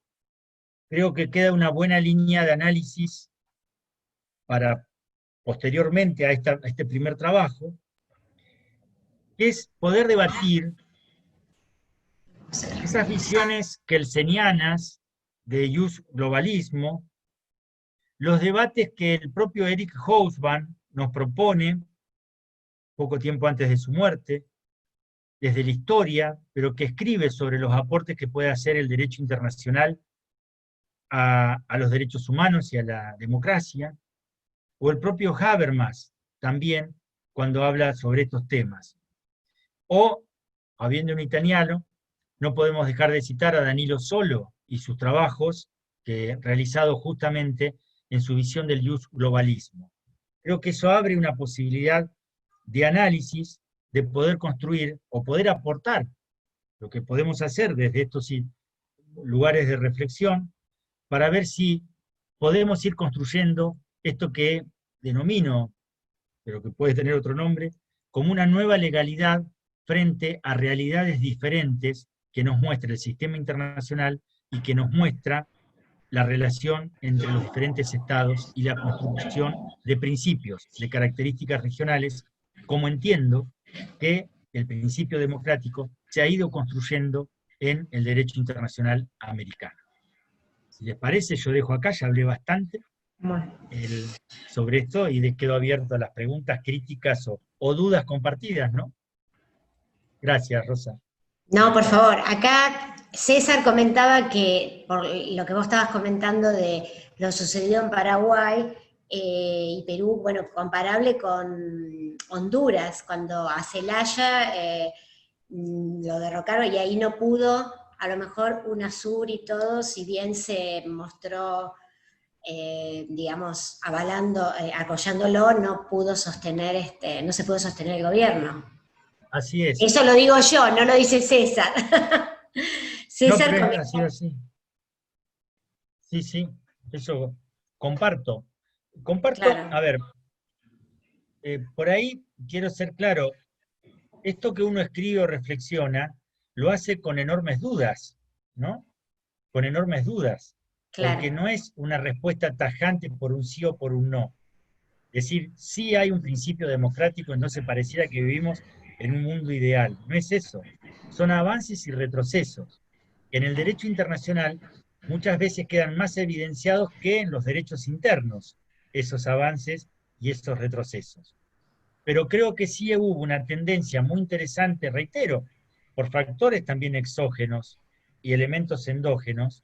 creo que queda una buena línea de análisis para posteriormente a este primer trabajo, que es poder debatir esas visiones kelsenianas de jus globalismo, los debates que el propio Eric Hobsbawm nos propone poco tiempo antes de su muerte, desde la historia, pero que escribe sobre los aportes que puede hacer el derecho internacional a los derechos humanos y a la democracia, o el propio Habermas, también, cuando habla sobre estos temas. O, habiendo un italiano, no podemos dejar de citar a Danilo Solo y sus trabajos realizados justamente en su visión del ius globalismo. Creo que eso abre una posibilidad de análisis, de poder construir o poder aportar lo que podemos hacer desde estos lugares de reflexión para ver si podemos ir construyendo esto que denomino, pero que puede tener otro nombre, como una nueva legalidad frente a realidades diferentes que nos muestra el sistema internacional y que nos muestra la relación entre los diferentes estados y la construcción de principios, de características regionales, como entiendo que el principio democrático se ha ido construyendo en el derecho internacional americano. Si les parece, yo dejo acá, ya hablé bastante sobre esto y les quedo abierto a las preguntas, críticas o dudas compartidas, ¿no? Gracias, Rosa. No, por favor. Acá César comentaba que, por lo que vos estabas comentando de lo sucedido en Paraguay y Perú, bueno, comparable con Honduras, cuando a Zelaya lo derrocaron y ahí no pudo, a lo mejor UNASUR y todo, si bien se mostró, digamos, apoyándolo, no pudo sostener, no se pudo sostener el gobierno. Así es. Eso lo digo yo, no lo dice César. César, no, pero ha sido así. Sí, sí, eso comparto. Claro. A ver, por ahí quiero ser claro, esto que uno escribe o reflexiona, lo hace con enormes dudas, ¿no? Con enormes dudas. Claro. Porque no es una respuesta tajante por un sí o por un no. Es decir, sí hay un principio democrático, entonces pareciera que vivimos en un mundo ideal. No es eso. Son avances y retrocesos. En el derecho internacional muchas veces quedan más evidenciados que en los derechos internos, esos avances y esos retrocesos. Pero creo que sí hubo una tendencia muy interesante, reitero, por factores también exógenos y elementos endógenos,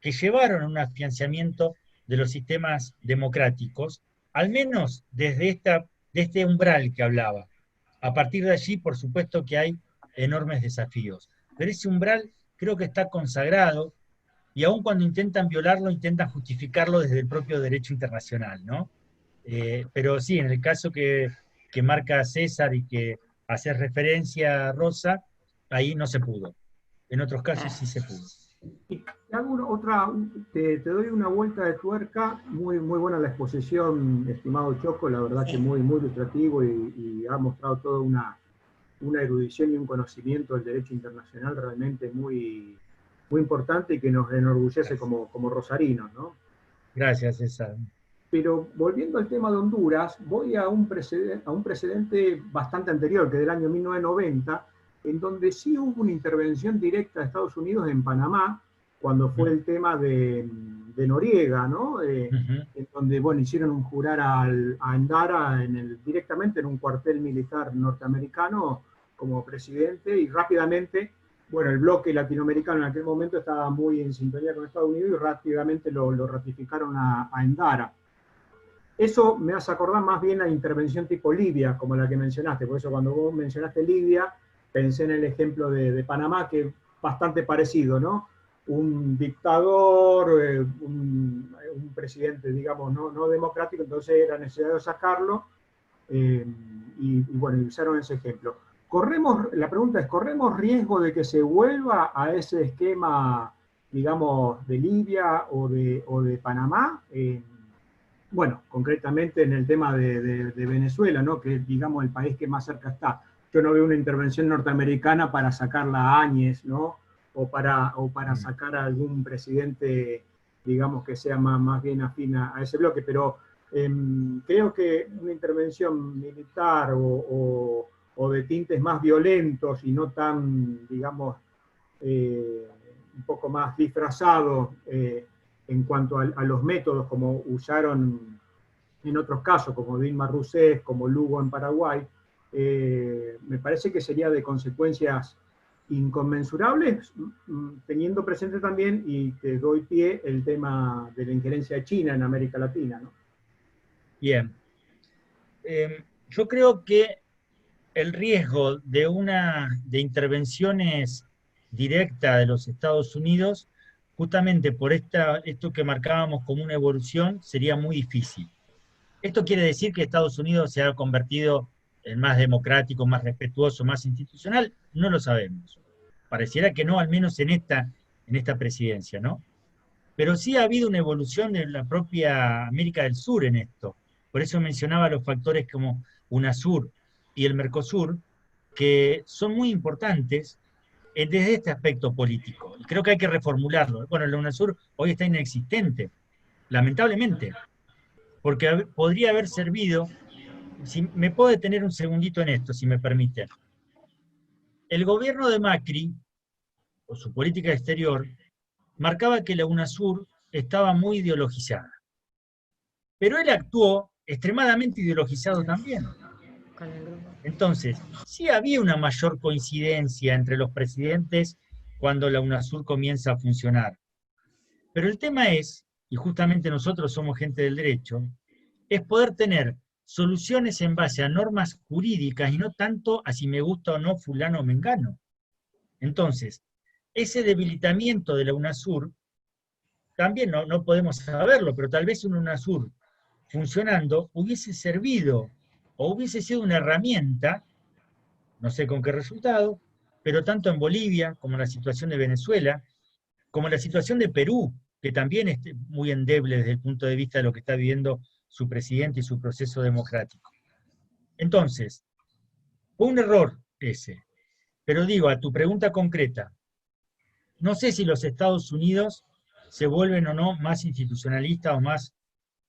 que llevaron a un afianzamiento de los sistemas democráticos, al menos desde este umbral que hablaba. A partir de allí, por supuesto que hay enormes desafíos. Pero ese umbral creo que está consagrado, y aun cuando intentan violarlo, intentan justificarlo desde el propio derecho internacional, ¿no? Pero sí, en el caso que marca César y que hace referencia a Rosa, ahí no se pudo. En otros casos sí se pudo. Te doy una vuelta de tuerca, muy buena la exposición, estimado Choco, la verdad que muy ilustrativo y ha mostrado toda una erudición y un conocimiento del derecho internacional realmente muy importante y que nos enorgullece como rosarinos, ¿no? Gracias, César. Pero volviendo al tema de Honduras, voy a un precedente bastante anterior, que del año 1990, en donde sí hubo una intervención directa de Estados Unidos en Panamá, cuando fue el tema de Noriega, ¿no? En donde, bueno, hicieron jurar a Endara directamente en un cuartel militar norteamericano como presidente, y rápidamente, bueno, el bloque latinoamericano en aquel momento estaba muy en sintonía con Estados Unidos y rápidamente lo ratificaron a Endara. Eso me hace acordar más bien a intervención tipo Libia, como la que mencionaste. Por eso cuando vos mencionaste Libia, pensé en el ejemplo de Panamá, que es bastante parecido, ¿no? Un dictador, un presidente, digamos, no democrático, entonces era necesario sacarlo, y bueno, usaron ese ejemplo. La pregunta es, ¿corremos riesgo de que se vuelva a ese esquema, digamos, de Libia o de Panamá? Bueno, concretamente en el tema de Venezuela, ¿no? Que es, digamos, el país que más cerca está. Yo no veo una intervención norteamericana para sacarla a Áñez, ¿no? O para sacar a algún presidente, digamos, que sea más bien afín a ese bloque. Pero creo que una intervención militar o de tintes más violentos y no tan, digamos, un poco más disfrazados, en cuanto a los métodos como usaron en otros casos, como Dilma Rousseff, como Lugo en Paraguay, me parece que sería de consecuencias inconmensurables, teniendo presente también, y te doy pie, el tema de la injerencia china en América Latina, ¿no? Bien. Yo creo que el riesgo de intervenciones directas de los Estados Unidos, justamente por esto que marcábamos como una evolución, sería muy difícil. ¿Esto quiere decir que Estados Unidos se ha convertido en más democrático, más respetuoso, más institucional? No lo sabemos. Pareciera que no, al menos en esta presidencia, ¿no? Pero sí ha habido una evolución de la propia América del Sur en esto. Por eso mencionaba los factores como UNASUR y el Mercosur, que son muy importantes desde este aspecto político. Y creo que hay que reformularlo. Bueno, el UNASUR hoy está inexistente, lamentablemente, porque podría haber servido. Si me puedo detener un segundito en esto, si me permiten. El gobierno de Macri, por su política exterior, marcaba que la UNASUR estaba muy ideologizada. Pero él actuó extremadamente ideologizado también. Entonces, sí había una mayor coincidencia entre los presidentes cuando la UNASUR comienza a funcionar. Pero el tema es, y justamente nosotros somos gente del derecho, es poder tener soluciones en base a normas jurídicas y no tanto a si me gusta o no fulano o mengano. Entonces, ese debilitamiento de la UNASUR, también no podemos saberlo, pero tal vez una UNASUR funcionando hubiese servido o hubiese sido una herramienta, no sé con qué resultado, pero tanto en Bolivia como en la situación de Venezuela, como en la situación de Perú, que también es muy endeble desde el punto de vista de lo que está viviendo su presidente y su proceso democrático. Entonces, fue un error ese. Pero digo, a tu pregunta concreta, no sé si los Estados Unidos se vuelven o no más institucionalistas o más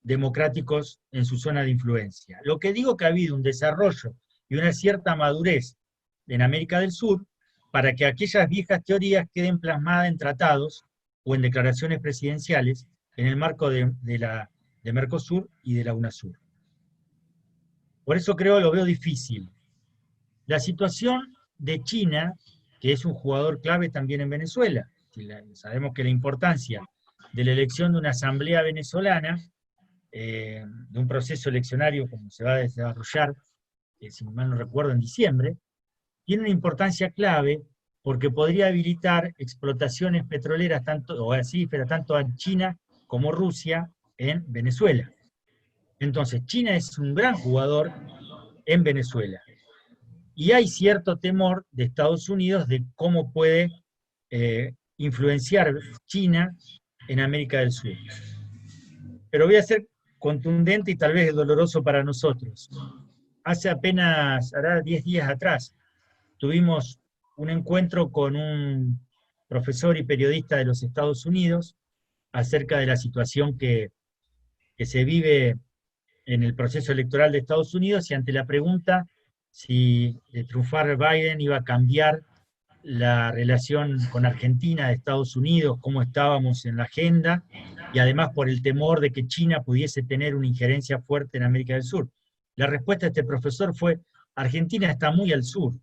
democráticos en su zona de influencia. Lo que digo que ha habido un desarrollo y una cierta madurez en América del Sur para que aquellas viejas teorías queden plasmadas en tratados o en declaraciones presidenciales en el marco de Mercosur y de la UNASUR. Por eso lo veo difícil. La situación de China, que es un jugador clave también en Venezuela, sabemos que la importancia de la elección de una asamblea venezolana, de un proceso eleccionario como se va a desarrollar, si mal no recuerdo, en diciembre, tiene una importancia clave porque podría habilitar explotaciones petroleras tanto en China como Rusia en Venezuela. Entonces, China es un gran jugador en Venezuela. Y hay cierto temor de Estados Unidos de cómo puede influenciar China en América del Sur. Pero voy a ser contundente y tal vez doloroso para nosotros. Hace apenas, hará 10 días atrás, tuvimos un encuentro con un profesor y periodista de los Estados Unidos acerca de la situación que se vive en el proceso electoral de Estados Unidos y ante la pregunta si de triunfar Biden iba a cambiar la relación con Argentina de Estados Unidos, cómo estábamos en la agenda, y además por el temor de que China pudiese tener una injerencia fuerte en América del Sur. La respuesta de este profesor fue: Argentina está muy al sur.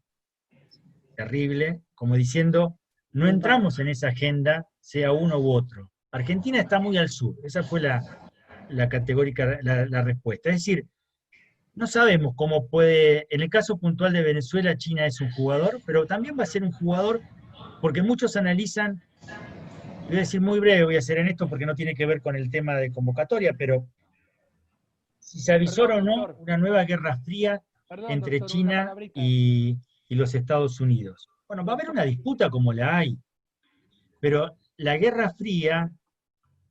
Terrible, como diciendo, no entramos en esa agenda, sea uno u otro. Argentina está muy al sur. Esa fue la categórica, la respuesta. Es decir, no sabemos cómo puede, en el caso puntual de Venezuela, China es un jugador, pero también va a ser un jugador porque muchos analizan, voy a decir muy breve, voy a hacer en esto porque no tiene que ver con el tema de convocatoria, pero si se avisora o no una nueva guerra fría entre China y los Estados Unidos. Bueno, va a haber una disputa como la hay, pero la Guerra Fría,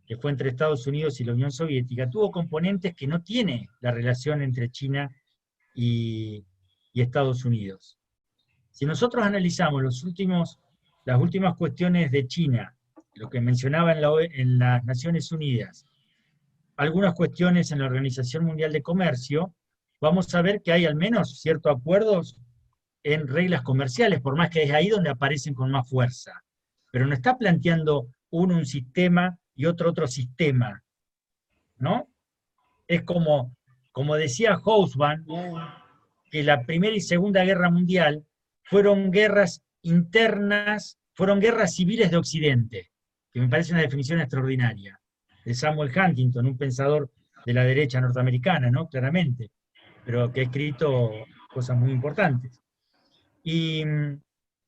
que fue entre Estados Unidos y la Unión Soviética, tuvo componentes que no tiene la relación entre China y Estados Unidos. Si nosotros analizamos las últimas cuestiones de China, lo que mencionaba en las Naciones Unidas, algunas cuestiones en la Organización Mundial de Comercio, vamos a ver que hay al menos ciertos acuerdos en reglas comerciales, por más que es ahí donde aparecen con más fuerza. Pero no está planteando uno un sistema y otro sistema, ¿no? Es como decía Hobsbawm, que la Primera y Segunda Guerra Mundial fueron guerras internas, fueron guerras civiles de Occidente, que me parece una definición extraordinaria, de Samuel Huntington, un pensador de la derecha norteamericana, ¿no? Claramente, pero que ha escrito cosas muy importantes. Y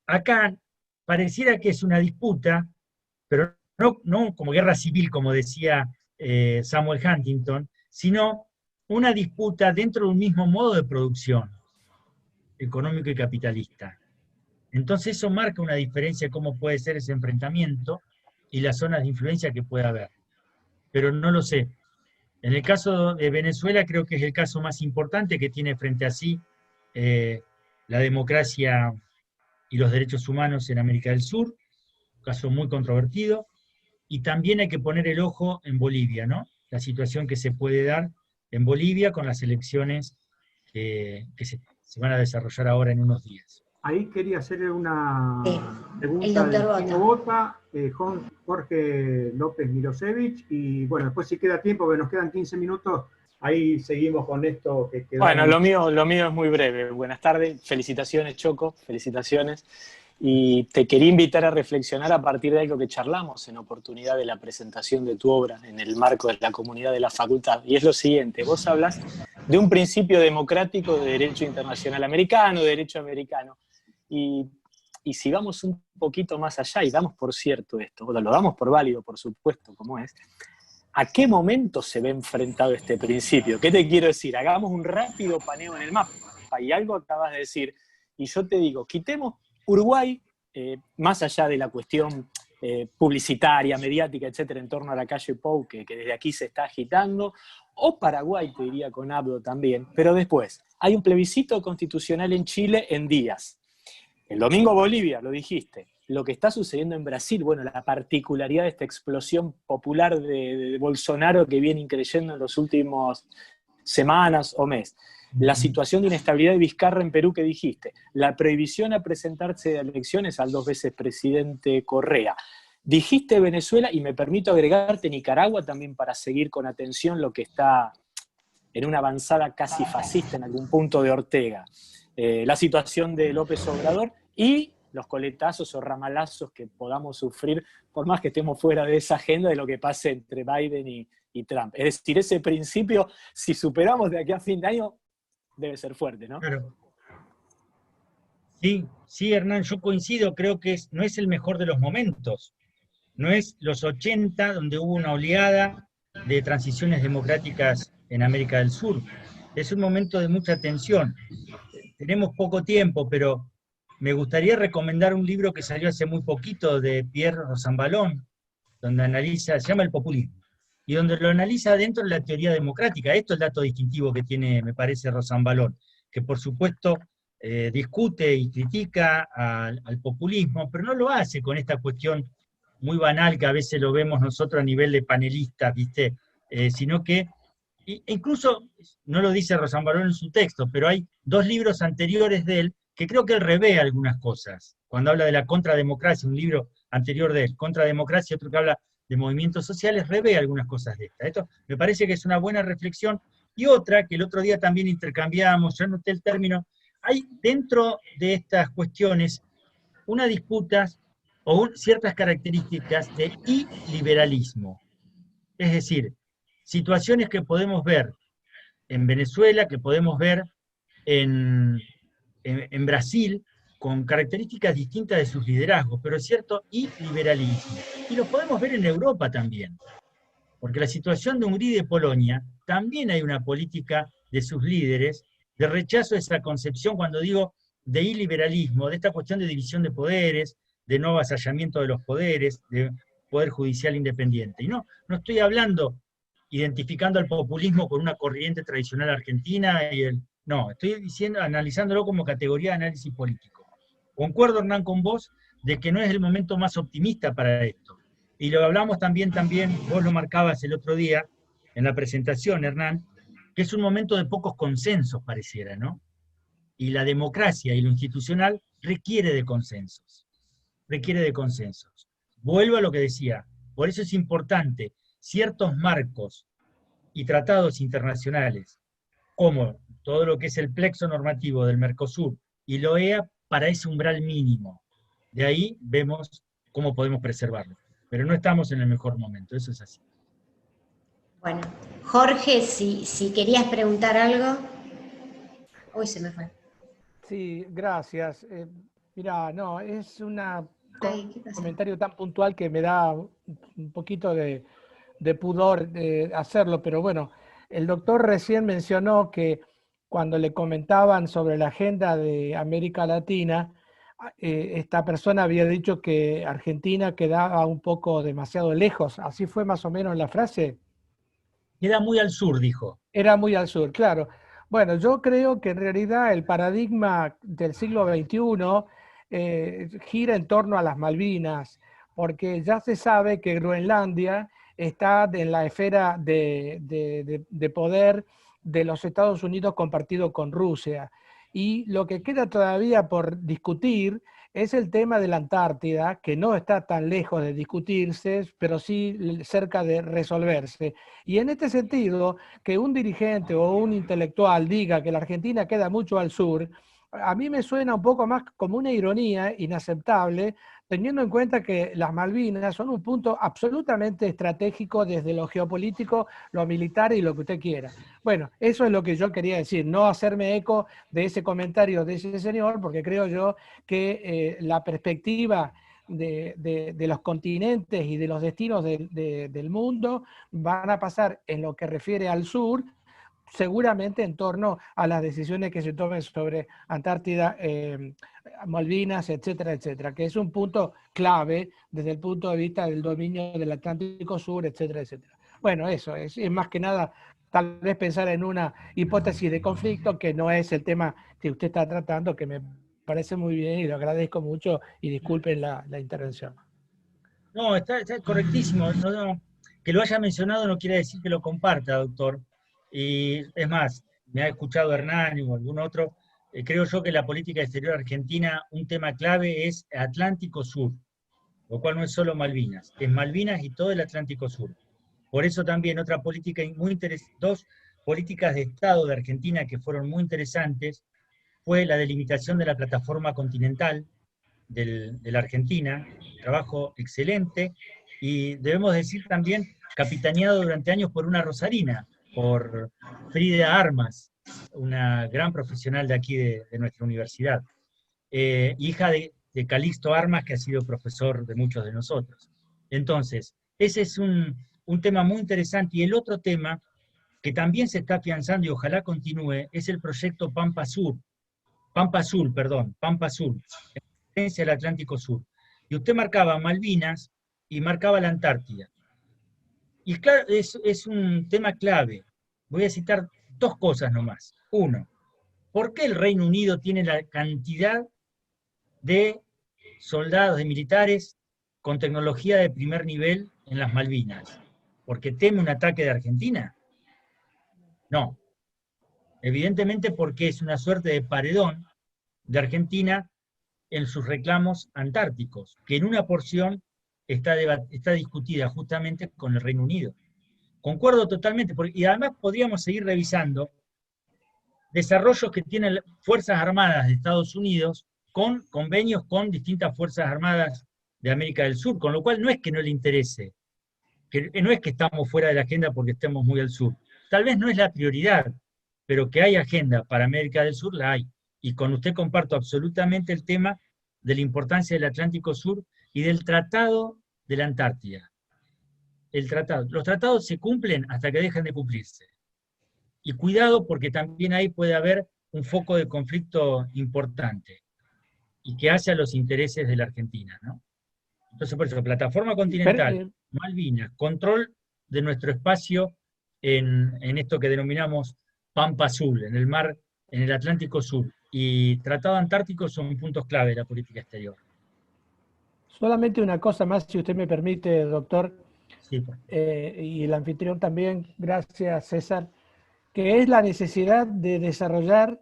acá pareciera que es una disputa, pero no como guerra civil, como decía Samuel Huntington, sino una disputa dentro de un mismo modo de producción económico y capitalista. Entonces eso marca una diferencia de cómo puede ser ese enfrentamiento y las zonas de influencia que puede haber. Pero no lo sé. En el caso de Venezuela creo que es el caso más importante que tiene frente a sí la democracia y los derechos humanos en América del Sur, un caso muy controvertido, y también hay que poner el ojo en Bolivia, ¿no? La situación que se puede dar en Bolivia con las elecciones que se van a desarrollar ahora en unos días. Ahí quería hacerle una pregunta el doctor de Tino Bota, Jorge López Milosevich, y bueno, después si queda tiempo, que nos quedan 15 minutos, ahí seguimos con esto que quedó. Bueno, lo mío es muy breve. Buenas tardes, felicitaciones Choco, felicitaciones. Y te quería invitar a reflexionar a partir de algo que charlamos en oportunidad de la presentación de tu obra en el marco de la comunidad de la facultad. Y es lo siguiente, vos hablas de un principio democrático de derecho internacional americano, de derecho americano. Y si vamos un poquito más allá y damos por cierto esto, lo damos por válido, por supuesto, como es, ¿a qué momento se ve enfrentado este principio? ¿Qué te quiero decir? Hagamos un rápido paneo en el mapa. Y algo acabas de decir, y yo te digo, quitemos Uruguay, más allá de la cuestión publicitaria, mediática, etcétera, en torno a la calle Pou, que desde aquí se está agitando, o Paraguay, te diría con Abdo también, pero después, hay un plebiscito constitucional en Chile en días. El domingo Bolivia, lo dijiste. Lo que está sucediendo en Brasil, bueno, la particularidad de esta explosión popular de Bolsonaro que viene increyendo en los últimos semanas o meses. La situación de inestabilidad de Vizcarra en Perú que dijiste. La prohibición a presentarse a elecciones al 2 veces presidente Correa. Dijiste Venezuela y me permito agregarte Nicaragua también para seguir con atención lo que está en una avanzada casi fascista en algún punto de Ortega. La situación de López Obrador y los coletazos o ramalazos que podamos sufrir, por más que estemos fuera de esa agenda de lo que pase entre Biden y Trump. Es decir, ese principio, si superamos de aquí a fin de año, debe ser fuerte, ¿no? Claro. Sí, Hernán, yo coincido, creo que no es el mejor de los momentos. No es los 80, donde hubo una oleada de transiciones democráticas en América del Sur. Es un momento de mucha tensión. Tenemos poco tiempo, pero me gustaría recomendar un libro que salió hace muy poquito de Pierre Rosanvallon, donde analiza, se llama El populismo, y donde lo analiza dentro de la teoría democrática. Esto es el dato distintivo que tiene, me parece, Rosanvallon, que por supuesto discute y critica al populismo, pero no lo hace con esta cuestión muy banal que a veces lo vemos nosotros a nivel de panelistas, ¿viste? Sino que, incluso, no lo dice Rosanvallon en su texto, pero hay 2 libros anteriores de él que creo que él revé algunas cosas. Cuando habla de la contrademocracia, un libro anterior de él, Contrademocracia, otro que habla de movimientos sociales, revé algunas cosas de estas. Esto me parece que es una buena reflexión. Y otra, que el otro día también intercambiamos, yo anoté el término, hay dentro de estas cuestiones una disputa o ciertas características de iliberalismo. Es decir, situaciones que podemos ver en Venezuela, que podemos ver en Brasil, con características distintas de sus liderazgos, pero es cierto, y liberalismo. Y lo podemos ver en Europa también, porque la situación de Hungría y de Polonia, también hay una política de sus líderes de rechazo a esa concepción, cuando digo de iliberalismo, de esta cuestión de división de poderes, de no avasallamiento de los poderes, de poder judicial independiente. Y no estoy hablando, identificando al populismo con una corriente tradicional argentina, no, estoy diciendo, analizándolo como categoría de análisis político. Concuerdo, Hernán, con vos, de que no es el momento más optimista para esto. Y lo hablamos también, vos lo marcabas el otro día, en la presentación, Hernán, que es un momento de pocos consensos, pareciera, ¿no? Y la democracia y lo institucional requiere de consensos. Vuelvo a lo que decía, por eso es importante ciertos marcos y tratados internacionales, como todo lo que es el plexo normativo del Mercosur y la OEA para ese umbral mínimo. De ahí vemos cómo podemos preservarlo. Pero no estamos en el mejor momento, eso es así. Bueno, Jorge, si querías preguntar algo. Uy, se me fue. Sí, gracias. Mira, no, es un Ay, ¿qué pasó? comentario tan puntual que me da un poquito de pudor de hacerlo, pero bueno, el doctor recién mencionó que cuando le comentaban sobre la agenda de América Latina, esta persona había dicho que Argentina quedaba un poco demasiado lejos. ¿Así fue más o menos la frase? Queda muy al sur, dijo. Era muy al sur, claro. Bueno, yo creo que en realidad el paradigma del siglo XXI gira en torno a las Malvinas, porque ya se sabe que Groenlandia está en la esfera de poder de los Estados Unidos compartido con Rusia. Y lo que queda todavía por discutir es el tema de la Antártida, que no está tan lejos de discutirse, pero sí cerca de resolverse. Y en este sentido, que un dirigente o un intelectual diga que la Argentina queda mucho al sur, a mí me suena un poco más como una ironía inaceptable, teniendo en cuenta que las Malvinas son un punto absolutamente estratégico desde lo geopolítico, lo militar y lo que usted quiera. Bueno, eso es lo que yo quería decir, no hacerme eco de ese comentario de ese señor, porque creo yo que la perspectiva de los continentes y de los destinos del mundo van a pasar en lo que refiere al sur, seguramente en torno a las decisiones que se tomen sobre Antártida, Malvinas, etcétera, etcétera, que es un punto clave desde el punto de vista del dominio del Atlántico Sur, etcétera, etcétera. Bueno, eso es más que nada tal vez pensar en una hipótesis de conflicto que no es el tema que usted está tratando, que me parece muy bien y lo agradezco mucho y disculpen la intervención. No, está correctísimo. Que lo haya mencionado no quiere decir que lo comparta, doctor. Y es más, me ha escuchado Hernán o algún otro, creo yo que la política exterior argentina, un tema clave es Atlántico Sur, lo cual no es solo Malvinas, es Malvinas y todo el Atlántico Sur. Por eso también otra política muy interesante, dos políticas de Estado de Argentina que fueron muy interesantes, fue la delimitación de la plataforma continental de la Argentina, trabajo excelente, y debemos decir también capitaneado durante años por una rosarina, por Frida Armas, una gran profesional de aquí de nuestra universidad, hija de Calixto Armas, que ha sido profesor de muchos de nosotros. Entonces, ese es un tema muy interesante, y el otro tema que también se está afianzando y ojalá continúe es el proyecto Pampa Azul, del Atlántico Sur. Y usted marcaba Malvinas y marcaba la Antártida. Y claro, es un tema clave. Voy a citar dos cosas nomás. Uno, ¿por qué el Reino Unido tiene la cantidad de soldados, de militares con tecnología de primer nivel en las Malvinas? ¿Porque teme un ataque de Argentina? No. Evidentemente porque es una suerte de paredón de Argentina en sus reclamos antárticos, que en una porción está discutida justamente con el Reino Unido. Concuerdo totalmente, y además podríamos seguir revisando desarrollos que tienen Fuerzas Armadas de Estados Unidos con convenios con distintas Fuerzas Armadas de América del Sur, con lo cual no es que no le interese, que no es que estamos fuera de la agenda porque estemos muy al sur. Tal vez no es la prioridad, pero que hay agenda para América del Sur, la hay. Y con usted comparto absolutamente el tema de la importancia del Atlántico Sur y del Tratado de la Antártida. Los tratados se cumplen hasta que dejan de cumplirse. Y cuidado porque también ahí puede haber un foco de conflicto importante y que hace a los intereses de la Argentina, ¿no? Entonces, por eso, plataforma continental, Malvinas, control de nuestro espacio en esto que denominamos Pampa Azul, en el mar, en el Atlántico Sur, y Tratado Antártico son puntos clave de la política exterior. Solamente una cosa más, si usted me permite, doctor, sí. Y el anfitrión también, gracias César, que es la necesidad de desarrollar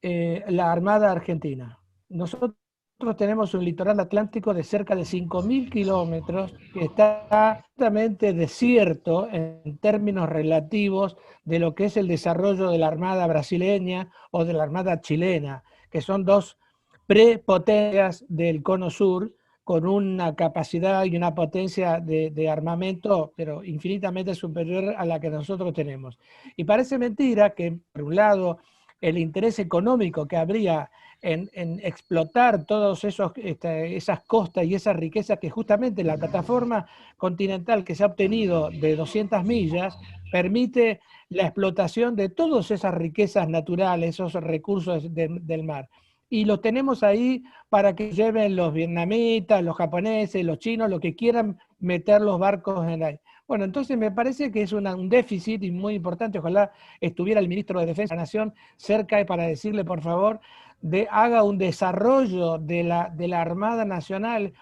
la Armada Argentina. Nosotros nosotros tenemos un litoral atlántico de cerca de 5.000 kilómetros que está totalmente desierto en términos relativos de lo que es el desarrollo de la Armada brasileña o de la Armada chilena, que son dos prepotencias del Cono Sur, con una capacidad y una potencia de armamento, pero infinitamente superior a la que nosotros tenemos. Y parece mentira que, por un lado, el interés económico que habría en explotar todas esas costas y esas riquezas que justamente la plataforma continental que se ha obtenido de 200 millas permite la explotación de todas esas riquezas naturales, esos recursos del mar. Y los tenemos ahí para que lleven los vietnamitas, los japoneses, los chinos, lo que quieran meter los barcos en ahí. Bueno, entonces me parece que es un déficit y muy importante. Ojalá estuviera el ministro de Defensa de la Nación cerca para decirle, por favor, haga un desarrollo de la Armada Nacional,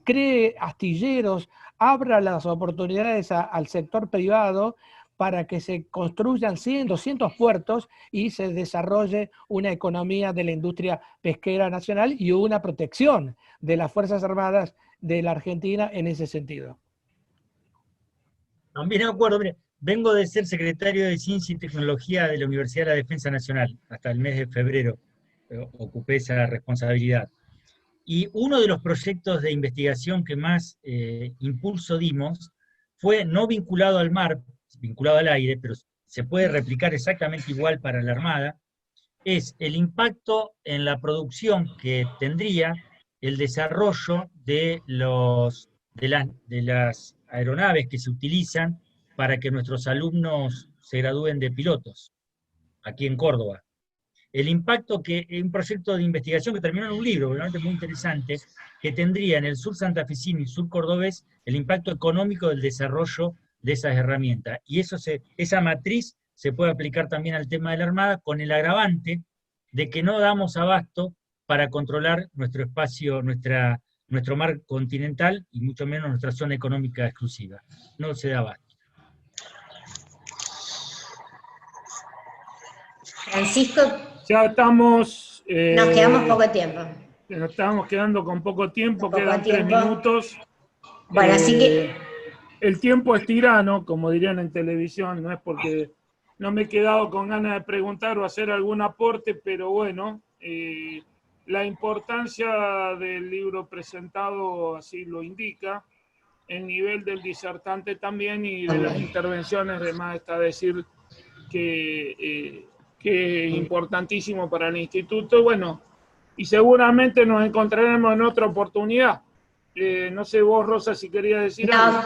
cree astilleros, abra las oportunidades al sector privado para que se construyan 100, 200 puertos y se desarrolle una economía de la industria pesquera nacional y una protección de las Fuerzas Armadas de la Argentina en ese sentido. También me acuerdo, mire, vengo de ser secretario de Ciencia y Tecnología de la Universidad de la Defensa Nacional, hasta el mes de febrero ocupé esa responsabilidad. Y uno de los proyectos de investigación que más impulso dimos fue no vinculado al mar, vinculado al aire, pero se puede replicar exactamente igual para la Armada, es el impacto en la producción que tendría el desarrollo de las aeronaves que se utilizan para que nuestros alumnos se gradúen de pilotos, aquí en Córdoba. El impacto que un proyecto de investigación que terminó en un libro, realmente muy interesante, que tendría en el sur santafesino y sur cordobés el impacto económico del desarrollo de esas herramientas. Y esa matriz se puede aplicar también al tema de la Armada, con el agravante de que no damos abasto para controlar nuestro espacio, nuestro mar continental y mucho menos nuestra zona económica exclusiva. No se da abasto. Francisco, ya estamos... nos quedamos poco tiempo. Nos estamos quedando con poco tiempo, quedan 3 minutos. Bueno, así que... El tiempo es tirano, como dirían en televisión, no es porque no me he quedado con ganas de preguntar o hacer algún aporte, pero bueno, la importancia del libro presentado así lo indica, el nivel del disertante también y de las intervenciones, además está decir que es importantísimo para el instituto, bueno, y seguramente nos encontraremos en otra oportunidad. No sé vos, Rosa, si querías decir algo.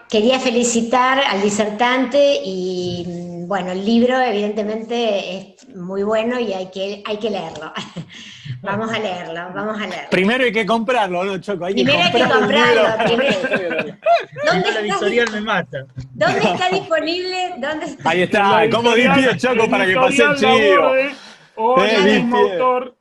Quería felicitar al disertante y, bueno, el libro evidentemente es muy bueno y hay que leerlo. Vamos a leerlo. Primero hay que comprarlo, ¿no, Choco? Primero hay que comprarlo. La editorial me mata. ¿Dónde está disponible? Ahí está, ¿cómo di pie, Choco, para que pase el chivo? O el mismo autor.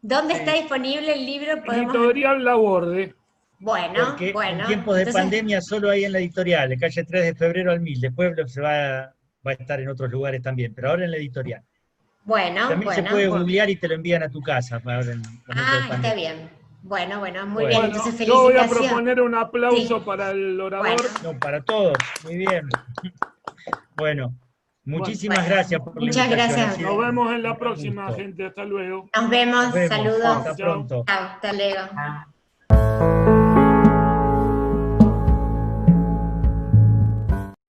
¿Dónde está disponible el libro? Editorial Laborde. Bueno, porque en tiempos de pandemia solo hay en la editorial, de calle 3 de febrero al 1000, después se va a estar en otros lugares también, pero ahora en la editorial. Bueno, también se puede googlear y te lo envían a tu casa. Está bien. Bueno, muy bien, entonces felicitaciones. Yo voy a proponer un aplauso para el orador. No, para todos, muy bien. Bueno, muchísimas gracias por la invitación. Muchas gracias. Nos vemos en la próxima, gente. Hasta luego. Nos vemos. Saludos. Hasta pronto. Chao, hasta luego.